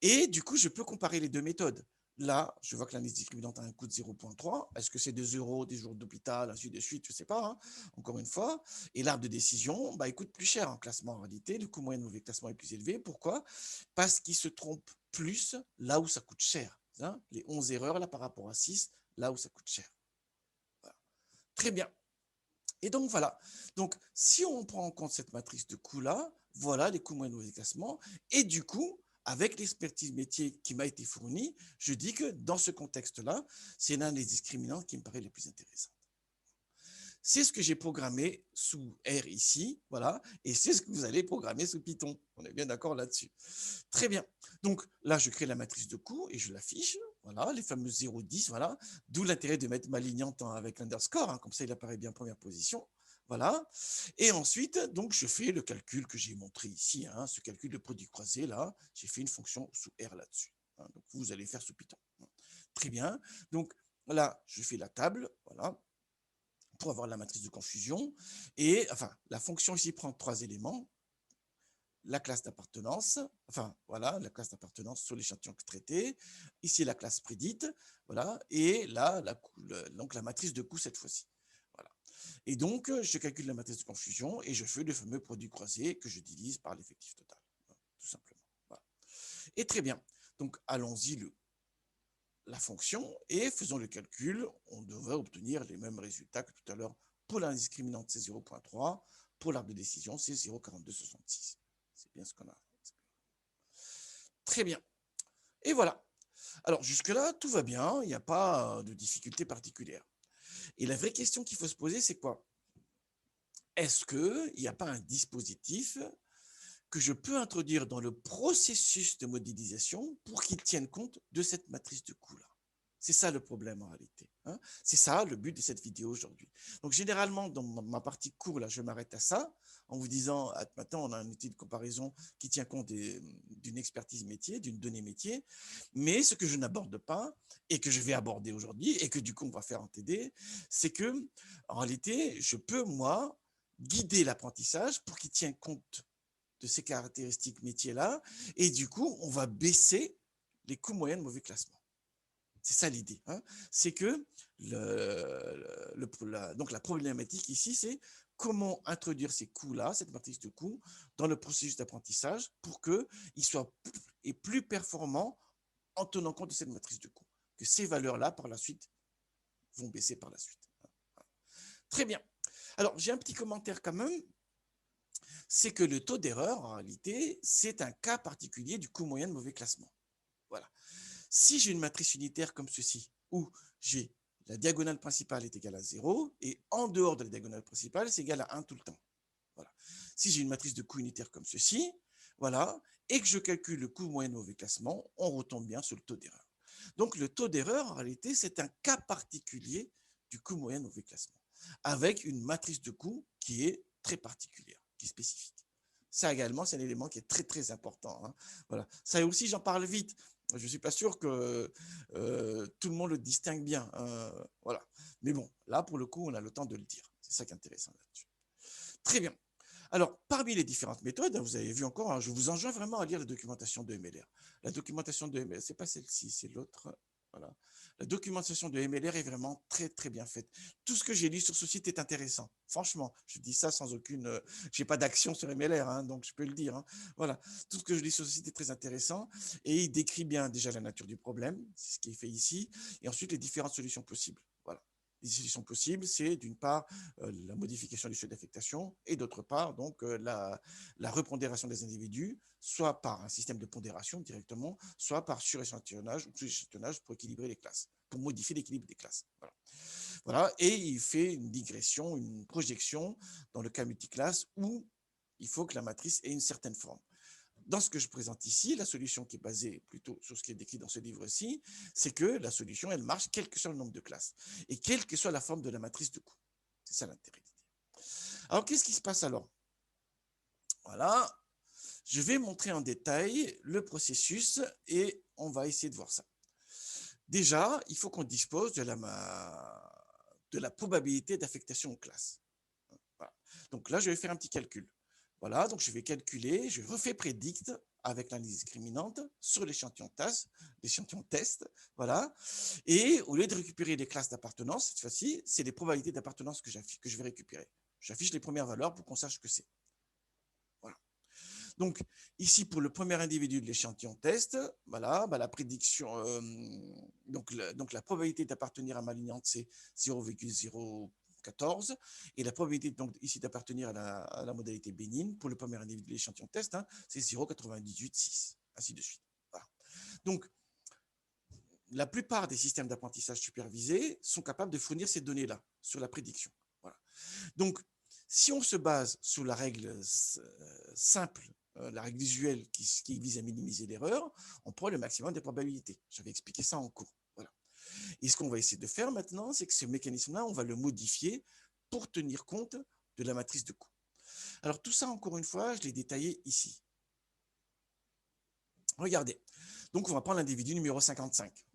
Speaker 1: Et du coup, je peux comparer les deux méthodes. Là, je vois que l'indice discriminante a un coût de 0,3. Est-ce que c'est 2 euros, des jours d'hôpital, ainsi de suite? Je ne sais pas, hein, encore une fois. Et l'arbre de décision, bah, il coûte plus cher en classement en réalité. Le coût moyen de mauvais classement est plus élevé. Pourquoi? Parce qu'il se trompe plus là où ça coûte cher. Hein, les 11 erreurs là par rapport à 6, là où ça coûte cher. Voilà. Très bien. Et donc voilà. Donc si on prend en compte cette matrice de coûts-là, voilà les coûts moyens de mauvais classement. Et du coup, avec l'expertise métier qui m'a été fournie, je dis que dans ce contexte-là, c'est l'un des discriminants qui me paraît les plus intéressants. C'est ce que j'ai programmé sous R ici, voilà, et c'est ce que vous allez programmer sous Python. On est bien d'accord là-dessus. Très bien. Donc là, je crée la matrice de coûts et je l'affiche. Voilà, les fameux 0,10, voilà. D'où l'intérêt de mettre ma lignante avec l'underscore, hein, comme ça il apparaît bien en première position. Voilà. Et ensuite, donc, je fais le calcul que j'ai montré ici, hein, ce calcul de produit croisé, là. J'ai fait une fonction sous R là-dessus. Hein, donc, vous allez faire sous Python. Très bien. Donc, là, je fais la table, voilà, pour avoir la matrice de confusion. Et, enfin, la fonction ici prend 3 éléments. La classe d'appartenance, enfin voilà, la classe d'appartenance sur l'échantillon traité, ici la classe prédite, voilà, et là, donc la matrice de coût cette fois-ci. Voilà. Et donc, je calcule la matrice de confusion et je fais le fameux produit croisé que je divise par l'effectif total, tout simplement. Voilà. Et très bien, donc allons-y la fonction et faisons le calcul, on devrait obtenir les mêmes résultats que tout à l'heure. Pour l'indiscriminante, c'est 0,3, pour l'arbre de décision, c'est 0,4266. C'est bien ce qu'on a. Très bien. Et voilà. Alors, jusque-là, tout va bien. Il n'y a pas de difficulté particulière. Et la vraie question qu'il faut se poser, c'est quoi? Est-ce qu'il n'y a pas un dispositif que je peux introduire dans le processus de modélisation pour qu'il tienne compte de cette matrice de coûts-là? C'est ça le problème en réalité. Hein. C'est ça le but de cette vidéo aujourd'hui. Donc, généralement, dans ma partie cours, là, je m'arrête à ça. en vous disant, maintenant, on a un outil de comparaison qui tient compte d'une expertise métier, d'une donnée métier, mais ce que je n'aborde pas et que je vais aborder aujourd'hui et que du coup, on va faire en TD, c'est que, en réalité, je peux, moi, guider l'apprentissage pour qu'il tienne compte de ces caractéristiques métiers-là et du coup, on va baisser les coûts moyens de mauvais classement. C'est ça l'idée. Hein. C'est que donc la problématique ici, c'est comment introduire ces coûts-là, cette matrice de coûts, dans le processus d'apprentissage pour qu'il soit plus performant en tenant compte de cette matrice de coûts. Que ces valeurs-là, par la suite, vont baisser par la suite. Très bien. Alors, j'ai un petit commentaire quand même. C'est que le taux d'erreur, en réalité, c'est un cas particulier du coût moyen de mauvais classement. Voilà. Si j'ai une matrice unitaire comme ceci, où j'ai la diagonale principale est égale à 0, et en dehors de la diagonale principale, c'est égal à 1 tout le temps. Voilà. Si j'ai une matrice de coût unitaire comme ceci, voilà, et que je calcule le coût moyen de mauvais classement, on retombe bien sur le taux d'erreur. Donc le taux d'erreur, en réalité, c'est un cas particulier du coût moyen de mauvais classement, avec une matrice de coût qui est très particulière, qui est spécifique. Ça également, c'est un élément qui est très, très important. Hein. Voilà. Ça aussi, j'en parle vite. Je ne suis pas sûr que tout le monde le distingue bien. Voilà. Mais bon, là, pour le coup, on a le temps de le dire. C'est ça qui est intéressant là-dessus. Très bien. Alors, parmi les différentes méthodes, vous avez vu encore, hein, je vous enjoins vraiment à lire la documentation de MLR. La documentation de MLR, ce n'est pas celle-ci, c'est l'autre. Voilà. La documentation de MLR est vraiment très, très bien faite. Tout ce que j'ai lu sur ce site est intéressant. Franchement, je dis ça sans aucune... je n'ai pas d'action sur MLR, hein, donc je peux le dire. Hein. Voilà. Tout ce que je lis sur ce site est très intéressant et il décrit bien déjà la nature du problème, c'est ce qui est fait ici, et ensuite les différentes solutions possibles. Voilà. Les solutions possibles, c'est d'une part la modification du seuil d'affectation et d'autre part donc la repondération des individus, soit par un système de pondération directement, soit par suréchantillonnage ou sous-échantillonnage pour équilibrer les classes, pour modifier l'équilibre des classes. Voilà. Voilà. Et il fait une digression, une projection dans le cas multiclasse où il faut que la matrice ait une certaine forme. Dans ce que je présente ici, la solution qui est basée plutôt sur ce qui est décrit dans ce livre-ci, c'est que la solution, elle marche quel que soit le nombre de classes et quelle que soit la forme de la matrice de coût. C'est ça l'intérêt. Alors, qu'est-ce qui se passe alors? Voilà, je vais montrer en détail le processus et on va essayer de voir ça. Déjà, il faut qu'on dispose de la probabilité d'affectation aux classes. Voilà. Donc là, je vais faire un petit calcul. Voilà, donc je vais calculer, je refais prédict avec l'analyse discriminante sur l'échantillon test, voilà. Et au lieu de récupérer les classes d'appartenance, cette fois-ci, c'est les probabilités d'appartenance que je vais récupérer. J'affiche les premières valeurs pour qu'on sache ce que c'est. Voilà. Donc ici, pour le premier individu de l'échantillon test, voilà, la prédiction, donc la probabilité d'appartenir à ma lignante, c'est 0,014 et la probabilité donc ici d'appartenir à la modalité bénigne pour le premier individu de l'échantillon test, hein, c'est 0,986, ainsi de suite. Voilà. Donc, la plupart des systèmes d'apprentissage supervisés sont capables de fournir ces données-là sur la prédiction. Voilà. Donc, si on se base sur la règle simple, la règle visuelle qui vise à minimiser l'erreur, on prend le maximum des probabilités. J'avais expliqué ça en cours. Voilà. Et ce qu'on va essayer de faire maintenant, c'est que ce mécanisme-là, on va le modifier pour tenir compte de la matrice de coût. Alors tout ça, encore une fois, je l'ai détaillé ici. Regardez. Donc on va prendre l'individu numéro 55.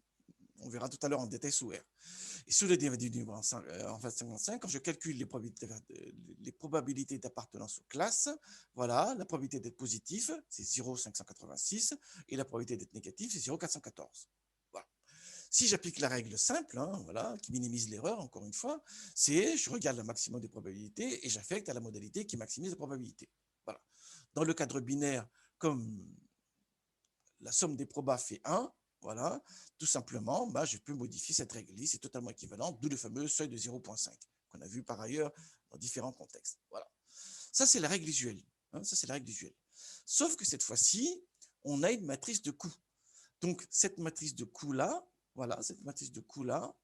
Speaker 1: On verra tout à l'heure en détail sous R. Et sur le individu numéro 55, quand je calcule les probabilités d'appartenance aux classes, voilà, la probabilité d'être positif, c'est 0,586 et la probabilité d'être négatif, c'est 0,414. Voilà. Si j'applique la règle simple, hein, voilà, qui minimise l'erreur, encore une fois, c'est je regarde le maximum des probabilités et j'affecte à la modalité qui maximise la probabilité. Voilà. Dans le cadre binaire, comme la somme des probas fait 1, voilà, tout simplement, je peux modifier cette règle-là, c'est totalement équivalent, d'où le fameux seuil de 0,5 qu'on a vu par ailleurs dans différents contextes. Voilà. Ça, c'est la règle visuelle. Hein, ça, c'est la règle visuelle. Sauf que cette fois-ci, on a une matrice de coût. Donc, cette matrice de coût-là, voilà, cette matrice de coût-là,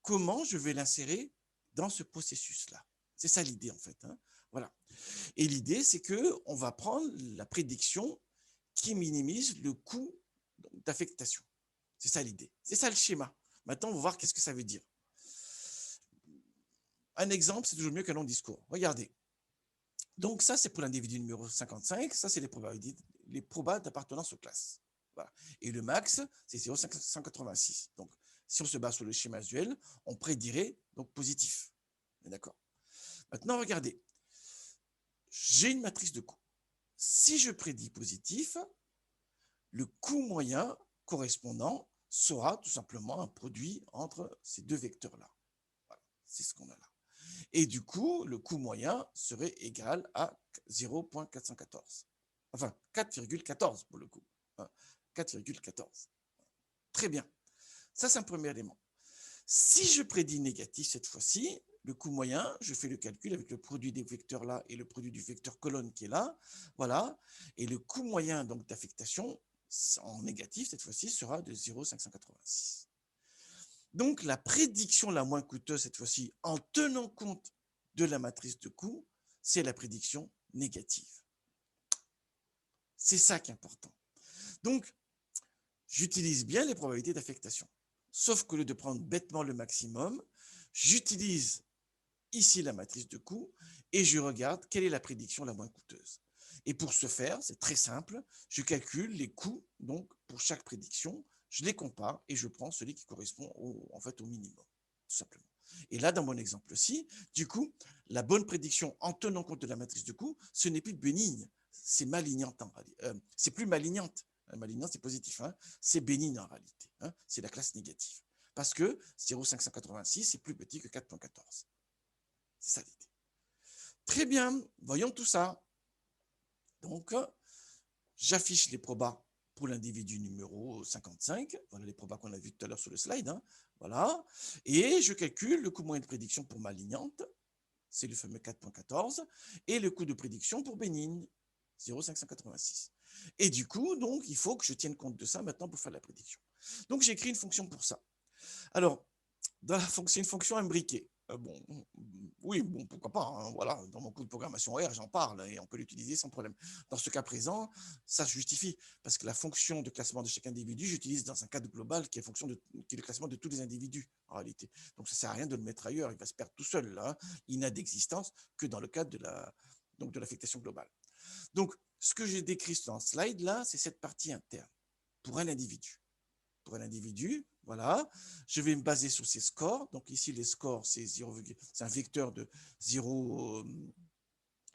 Speaker 1: comment je vais l'insérer dans ce processus-là? C'est ça l'idée, en fait. Hein, voilà. Et l'idée, c'est qu'on va prendre la prédiction qui minimise le coût d'affectation. C'est ça l'idée. C'est ça le schéma. Maintenant, on va voir qu'est-ce que ça veut dire. Un exemple, c'est toujours mieux qu'un long discours. Regardez. Donc ça, c'est pour l'individu numéro 55. Ça, c'est les probas d'appartenance aux classes. Voilà. Et le max, c'est 0,586. Donc, si on se base sur le schéma usuel, on prédirait donc positif. D'accord. Maintenant, regardez. J'ai une matrice de coûts. Si je prédis positif, le coût moyen correspondant sera tout simplement un produit entre ces deux vecteurs-là. Voilà, c'est ce qu'on a là. Et du coup, le coût moyen serait égal à 0,414. Enfin, 4,14 pour le coup. 4,14. Très bien. Ça, c'est un premier élément. Si je prédis négatif cette fois-ci, le coût moyen, je fais le calcul avec le produit des vecteurs là et le produit du vecteur colonne qui est là. Voilà. Et le coût moyen donc d'affectation en négatif, cette fois-ci, sera de 0,586. Donc, la prédiction la moins coûteuse, cette fois-ci, en tenant compte de la matrice de coût, c'est la prédiction négative. C'est ça qui est important. Donc, j'utilise bien les probabilités d'affectation. Sauf qu'au lieu de prendre bêtement le maximum, j'utilise ici la matrice de coût et je regarde quelle est la prédiction la moins coûteuse. Et pour ce faire, c'est très simple, je calcule les coûts donc pour chaque prédiction, je les compare et je prends celui qui correspond en fait, au minimum, tout simplement. Et là, dans mon exemple-ci, du coup, la bonne prédiction en tenant compte de la matrice de coût, ce n'est plus bénigne, c'est malignante en réalité. C'est plus malignante. Malignante, c'est positif. Hein, c'est bénigne en réalité. Hein, c'est la classe négative. Parce que 0,586 est plus petit que 4,14. C'est ça l'idée. Très bien, voyons tout ça. Donc, j'affiche les probas pour l'individu numéro 55. Voilà les probas qu'on a vus tout à l'heure sur le slide. Hein. Voilà. Et je calcule le coût moyen de prédiction pour malignante, c'est le fameux 4,14, et le coût de prédiction pour bénigne, 0,586. Et du coup, donc, il faut que je tienne compte de ça maintenant pour faire la prédiction. Donc, j'ai écrit une fonction pour ça. Alors, c'est une fonction imbriquée. Bon, oui, bon, pourquoi pas. Hein, voilà, dans mon cours de programmation R, j'en parle et on peut l'utiliser sans problème. Dans ce cas présent, ça se justifie parce que la fonction de classement de chaque individu, j'utilise dans un cadre global qui est, qui est le classement de tous les individus en réalité. Donc, ça ne sert à rien de le mettre ailleurs. Il va se perdre tout seul. Là, hein. Il n'a d'existence que dans le cadre de l'affectation globale. Donc, ce que j'ai décrit dans ce slide là, c'est cette partie interne pour un individu. Pour un individu, voilà, je vais me baser sur ses scores. Donc ici, les scores, c'est un vecteur de 0,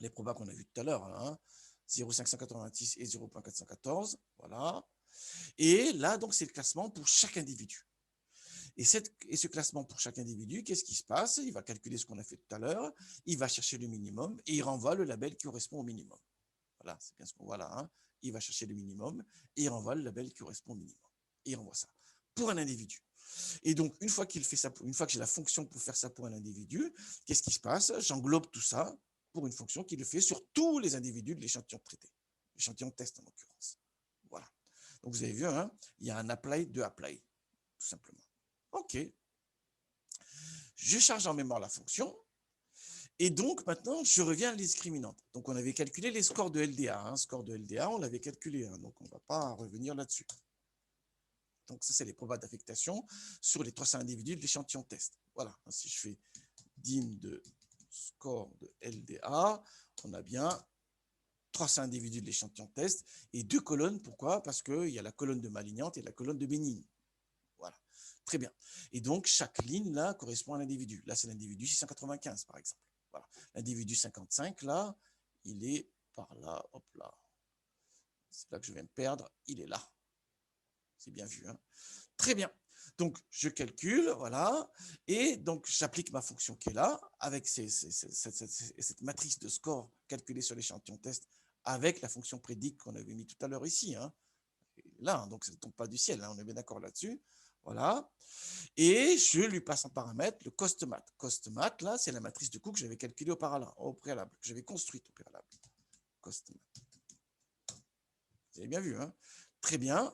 Speaker 1: les probas qu'on a vu tout à l'heure, hein, 0,586 et 0,414, voilà. Et là, donc, c'est le classement pour chaque individu. Et ce classement pour chaque individu, qu'est-ce qui se passe? Il va calculer ce qu'on a fait tout à l'heure, il va chercher le minimum et il renvoie le label qui correspond au minimum. Voilà, c'est bien ce qu'on voit là. Hein. Il va chercher le minimum et il renvoie le label qui correspond au minimum. Et il renvoie ça pour un individu. Et donc, une fois qu'il fait ça, une fois que j'ai la fonction pour faire ça pour un individu, qu'est-ce qui se passe? J'englobe tout ça pour une fonction qui le fait sur tous les individus de l'échantillon traité, l'échantillon test en l'occurrence. Voilà. Donc, vous avez vu, hein, il y a un apply de apply, tout simplement. OK. Je charge en mémoire la fonction. Et donc, maintenant, je reviens à la discriminante. Donc, on avait calculé les scores de LDA. Hein. Score de LDA, on l'avait calculé. Hein, donc, on ne va pas revenir là-dessus. Donc, ça, c'est les probas d'affectation sur les 300 individus de l'échantillon test. Voilà. Si je fais dim de score de LDA, on a bien 300 individus de l'échantillon test et 2 colonnes. Pourquoi? Parce qu'il y a la colonne de malignante et la colonne de bénigne. Voilà. Très bien. Et donc, chaque ligne, là, correspond à l'individu. Là, c'est l'individu 695, par exemple. Voilà. L'individu 55, là, il est par là, hop là. C'est là que je viens de perdre, il est là. C'est bien vu. Hein. Très bien. Donc, je calcule, voilà, et donc j'applique ma fonction qui est là, avec cette matrice de score calculée sur l'échantillon test, avec la fonction prédict qu'on avait mis tout à l'heure ici. Hein. Là, donc ça ne tombe pas du ciel, hein, on est bien d'accord là-dessus. Voilà. Et je lui passe en paramètre le costmat. Costmat, là, c'est la matrice de coût que j'avais calculée au préalable, que j'avais construite au préalable. Costmat. Vous avez bien vu, hein? Très bien.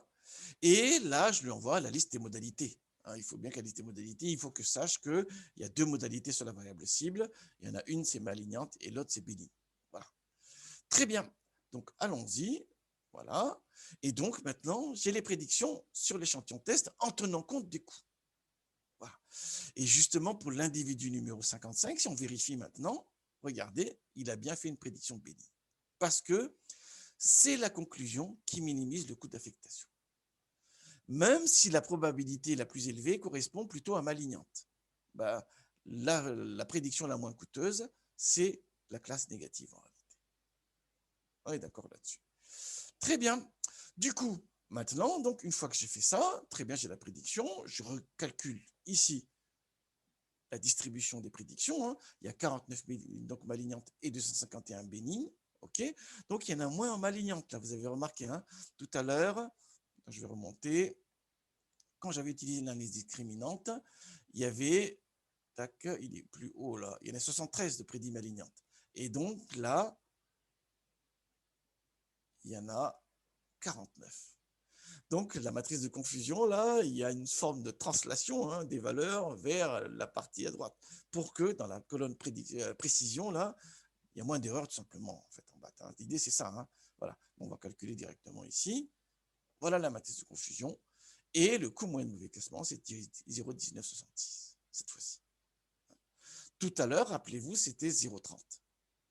Speaker 1: Et là, je lui envoie la liste des modalités. Hein, il faut bien qu'à la liste des modalités, il faut que je sache qu'il y a 2 modalités sur la variable cible. Il y en a une, c'est malignante, et l'autre, c'est bénigne. Voilà. Très bien. Donc, allons-y. Voilà. Et donc, maintenant, j'ai les prédictions sur l'échantillon test en tenant compte des coûts. Voilà. Et justement, pour l'individu numéro 55, si on vérifie maintenant, regardez, il a bien fait une prédiction bénigne. Parce que c'est la conclusion qui minimise le coût d'affectation. Même si la probabilité la plus élevée correspond plutôt à malignante. Bah, la prédiction la moins coûteuse, c'est la classe négative en réalité. On est d'accord là-dessus. Très bien. Du coup, maintenant, donc une fois que j'ai fait ça, très bien, j'ai la prédiction, je recalcule ici la distribution des prédictions. Hein. Il y a 49 donc malignantes et 251 bénignes. OK. Donc, il y en a moins en malignantes. Là, vous avez remarqué, hein, tout à l'heure, je vais remonter, quand j'avais utilisé l'analyse discriminante, il y avait, tac, il est plus haut là, il y en a 73 de prédits malignantes. Et donc là, il y en a 49. Donc, la matrice de confusion, là, il y a une forme de translation hein, des valeurs vers la partie à droite pour que dans la colonne précision, là, il y a moins d'erreurs tout simplement en fait en bas. Hein. L'idée, c'est ça. Hein. Voilà. On va calculer directement ici. Voilà la matrice de confusion. Et le coût moyen de mauvais classement, c'est 0,1966 cette fois-ci. Tout à l'heure, rappelez-vous, c'était 0,30.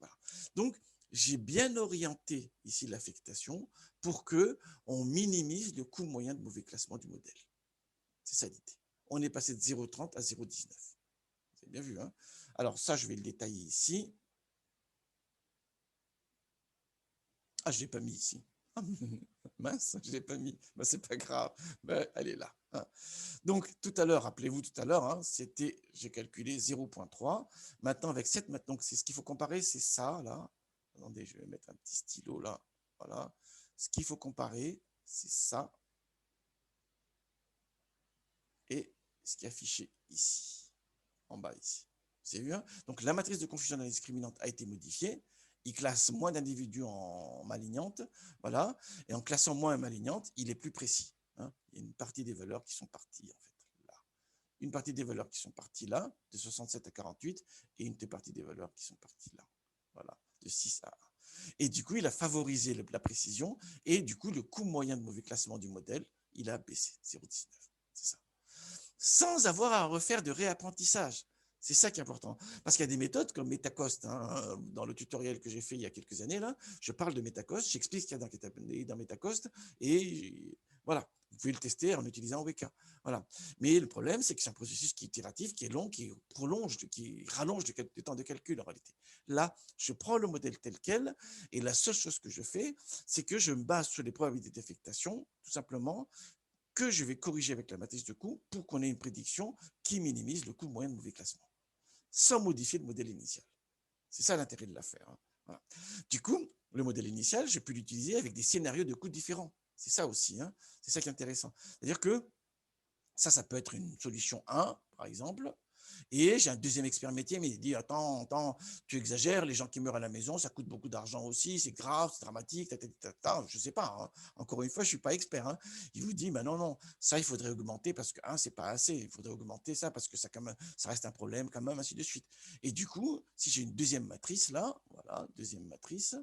Speaker 1: Voilà. Donc, j'ai bien orienté ici l'affectation pour qu'on minimise le coût moyen de mauvais classement du modèle. C'est ça l'idée. On est passé de 0,30 à 0,19. Vous avez bien vu. Hein. Alors ça, je vais le détailler ici. Ah, je ne l'ai pas mis ici. Mince, je ne l'ai pas mis. Ben, c'est pas grave. Ben, elle est là. Hein. Donc, tout à l'heure, rappelez-vous, tout à l'heure, hein, c'était, j'ai calculé 0,3. Maintenant, avec 7, maintenant, c'est ce qu'il faut comparer, c'est ça, là. Attendez, je vais mettre un petit stylo là. Voilà. Ce qu'il faut comparer, c'est ça. Et ce qui est affiché ici, en bas ici. Vous avez vu, hein? Donc, la matrice de confusion de la discriminante a été modifiée. Il classe moins d'individus en malignante. Voilà. Et en classant moins en malignante, il est plus précis. Hein. Il y a une partie des valeurs qui sont parties, en fait, là. Une partie des valeurs qui sont parties là, de 67 à 48, et une partie des valeurs qui sont parties là. Voilà, de 6 à 1. Et du coup, il a favorisé la précision, et du coup, le coût moyen de mauvais classement du modèle, il a baissé, 0,19. C'est ça. Sans avoir à refaire de réapprentissage. C'est ça qui est important. Parce qu'il y a des méthodes comme MetaCost. Hein, dans le tutoriel que j'ai fait il y a quelques années, là, je parle de MetaCost, j'explique ce qu'il y a dans MetaCost, et voilà, vous pouvez le tester en utilisant WK. Voilà. Mais le problème, c'est que c'est un processus qui est itératif, qui est long, qui prolonge, qui rallonge le temps de calcul en réalité. Là, je prends le modèle tel quel, et la seule chose que je fais, c'est que je me base sur les probabilités d'affectation, tout simplement, que je vais corriger avec la matrice de coût pour qu'on ait une prédiction qui minimise le coût moyen de mauvais classement, sans modifier le modèle initial. C'est ça l'intérêt de l'affaire. Hein. Voilà. Du coup, le modèle initial, j'ai pu l'utiliser avec des scénarios de coûts différents. C'est ça aussi. Hein. C'est ça qui est intéressant. C'est-à-dire que ça peut être une solution 1, par exemple, et j'ai un deuxième expert métier, mais il dit, attends, tu exagères, les gens qui meurent à la maison, ça coûte beaucoup d'argent aussi, c'est grave, c'est dramatique, je ne sais pas. Hein. Encore une fois, je ne suis pas expert. Hein. Il vous dit, non, ça, il faudrait augmenter parce que, c'est pas assez, il faudrait augmenter ça parce que ça reste un problème quand même, ainsi de suite. Et du coup, si j'ai une deuxième matrice là, voilà, deuxième matrice,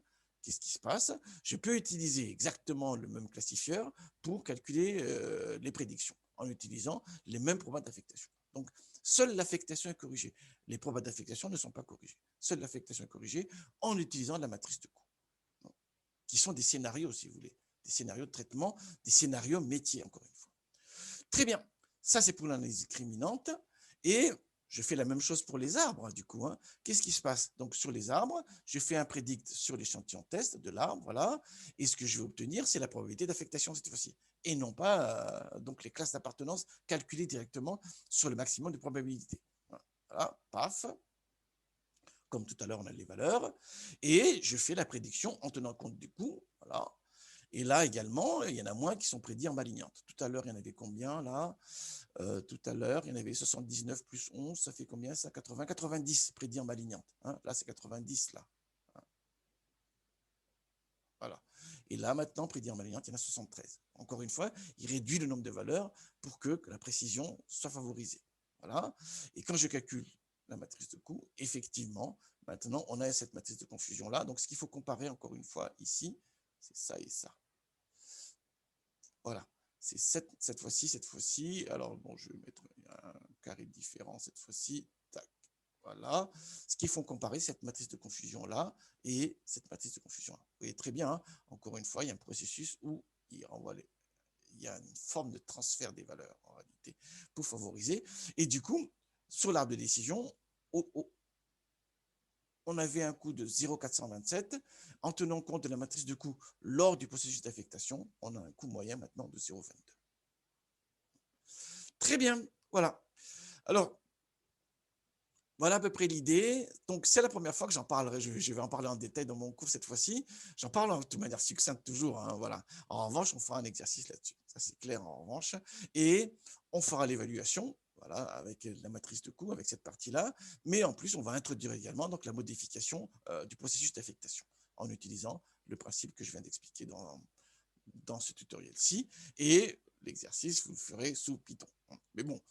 Speaker 1: qu'est-ce qui se passe? Je peux utiliser exactement le même classifieur pour calculer les prédictions en utilisant les mêmes probas d'affectation. Donc, seule l'affectation est corrigée. Les probas d'affectation ne sont pas corrigées. Seule l'affectation est corrigée en utilisant la matrice de coût, qui sont des scénarios, si vous voulez, des scénarios de traitement, des scénarios métiers, encore une fois. Très bien, ça c'est pour l'analyse discriminante. Et je fais la même chose pour les arbres, du coup. Hein. Qu'est-ce qui se passe? Donc, sur les arbres, je fais un prédict sur l'échantillon test de l'arbre, voilà. Et ce que je vais obtenir, c'est la probabilité d'affectation cette fois-ci. Et non pas donc les classes d'appartenance calculées directement sur le maximum de probabilité. Voilà, paf. Comme tout à l'heure, on a les valeurs. Et je fais la prédiction en tenant compte du coût. Voilà. Et là également, il y en a moins qui sont prédits en malignante. Tout à l'heure, il y en avait combien là? Tout à l'heure, il y en avait 79 plus 11, ça fait combien ça? 80, 90 prédits en malignante. Hein, là, c'est 90 là. Hein, voilà. Et là, maintenant, prédit en malignante, il y en a 73. Encore une fois, il réduit le nombre de valeurs pour que la précision soit favorisée. Voilà. Et quand je calcule la matrice de coût, effectivement, maintenant, on a cette matrice de confusion là. Donc, ce qu'il faut comparer, encore une fois, ici, c'est ça et ça. Voilà. C'est cette fois-ci. Alors, bon, je vais mettre un carré différent cette fois-ci. Tac. Voilà. Ce qu'il faut comparer cette matrice de confusion-là et cette matrice de confusion-là. Vous voyez très bien, hein, encore une fois, il y a un processus où il y a une forme de transfert des valeurs, en réalité, pour favoriser. Et du coup, sur l'arbre de décision, on avait un coût de 0,427. En tenant compte de la matrice de coût lors du processus d'affectation, on a un coût moyen maintenant de 0,22. Très bien, voilà. Alors, voilà à peu près l'idée. Donc, c'est la première fois que j'en parlerai. Je vais en parler en détail dans mon cours cette fois-ci. J'en parle de manière succincte toujours, hein, voilà. En revanche, on fera un exercice là-dessus. Ça, c'est clair en revanche. Et on fera l'évaluation, voilà, avec la matrice de coût, avec cette partie-là. Mais en plus, on va introduire également donc, la modification du processus d'affectation en utilisant le principe que je viens d'expliquer dans ce tutoriel-ci. Et l'exercice, vous le ferez sous Python. Mais bon,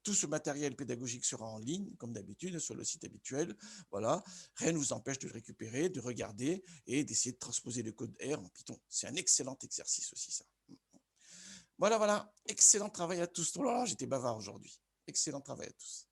Speaker 1: tout ce matériel pédagogique sera en ligne, comme d'habitude, sur le site habituel. Voilà. Rien ne vous empêche de le récupérer, de regarder et d'essayer de transposer le code R en Python. C'est un excellent exercice aussi, ça. Voilà, voilà. Excellent travail à tous. Oh là là, j'étais bavard aujourd'hui. Excellent travail à tous.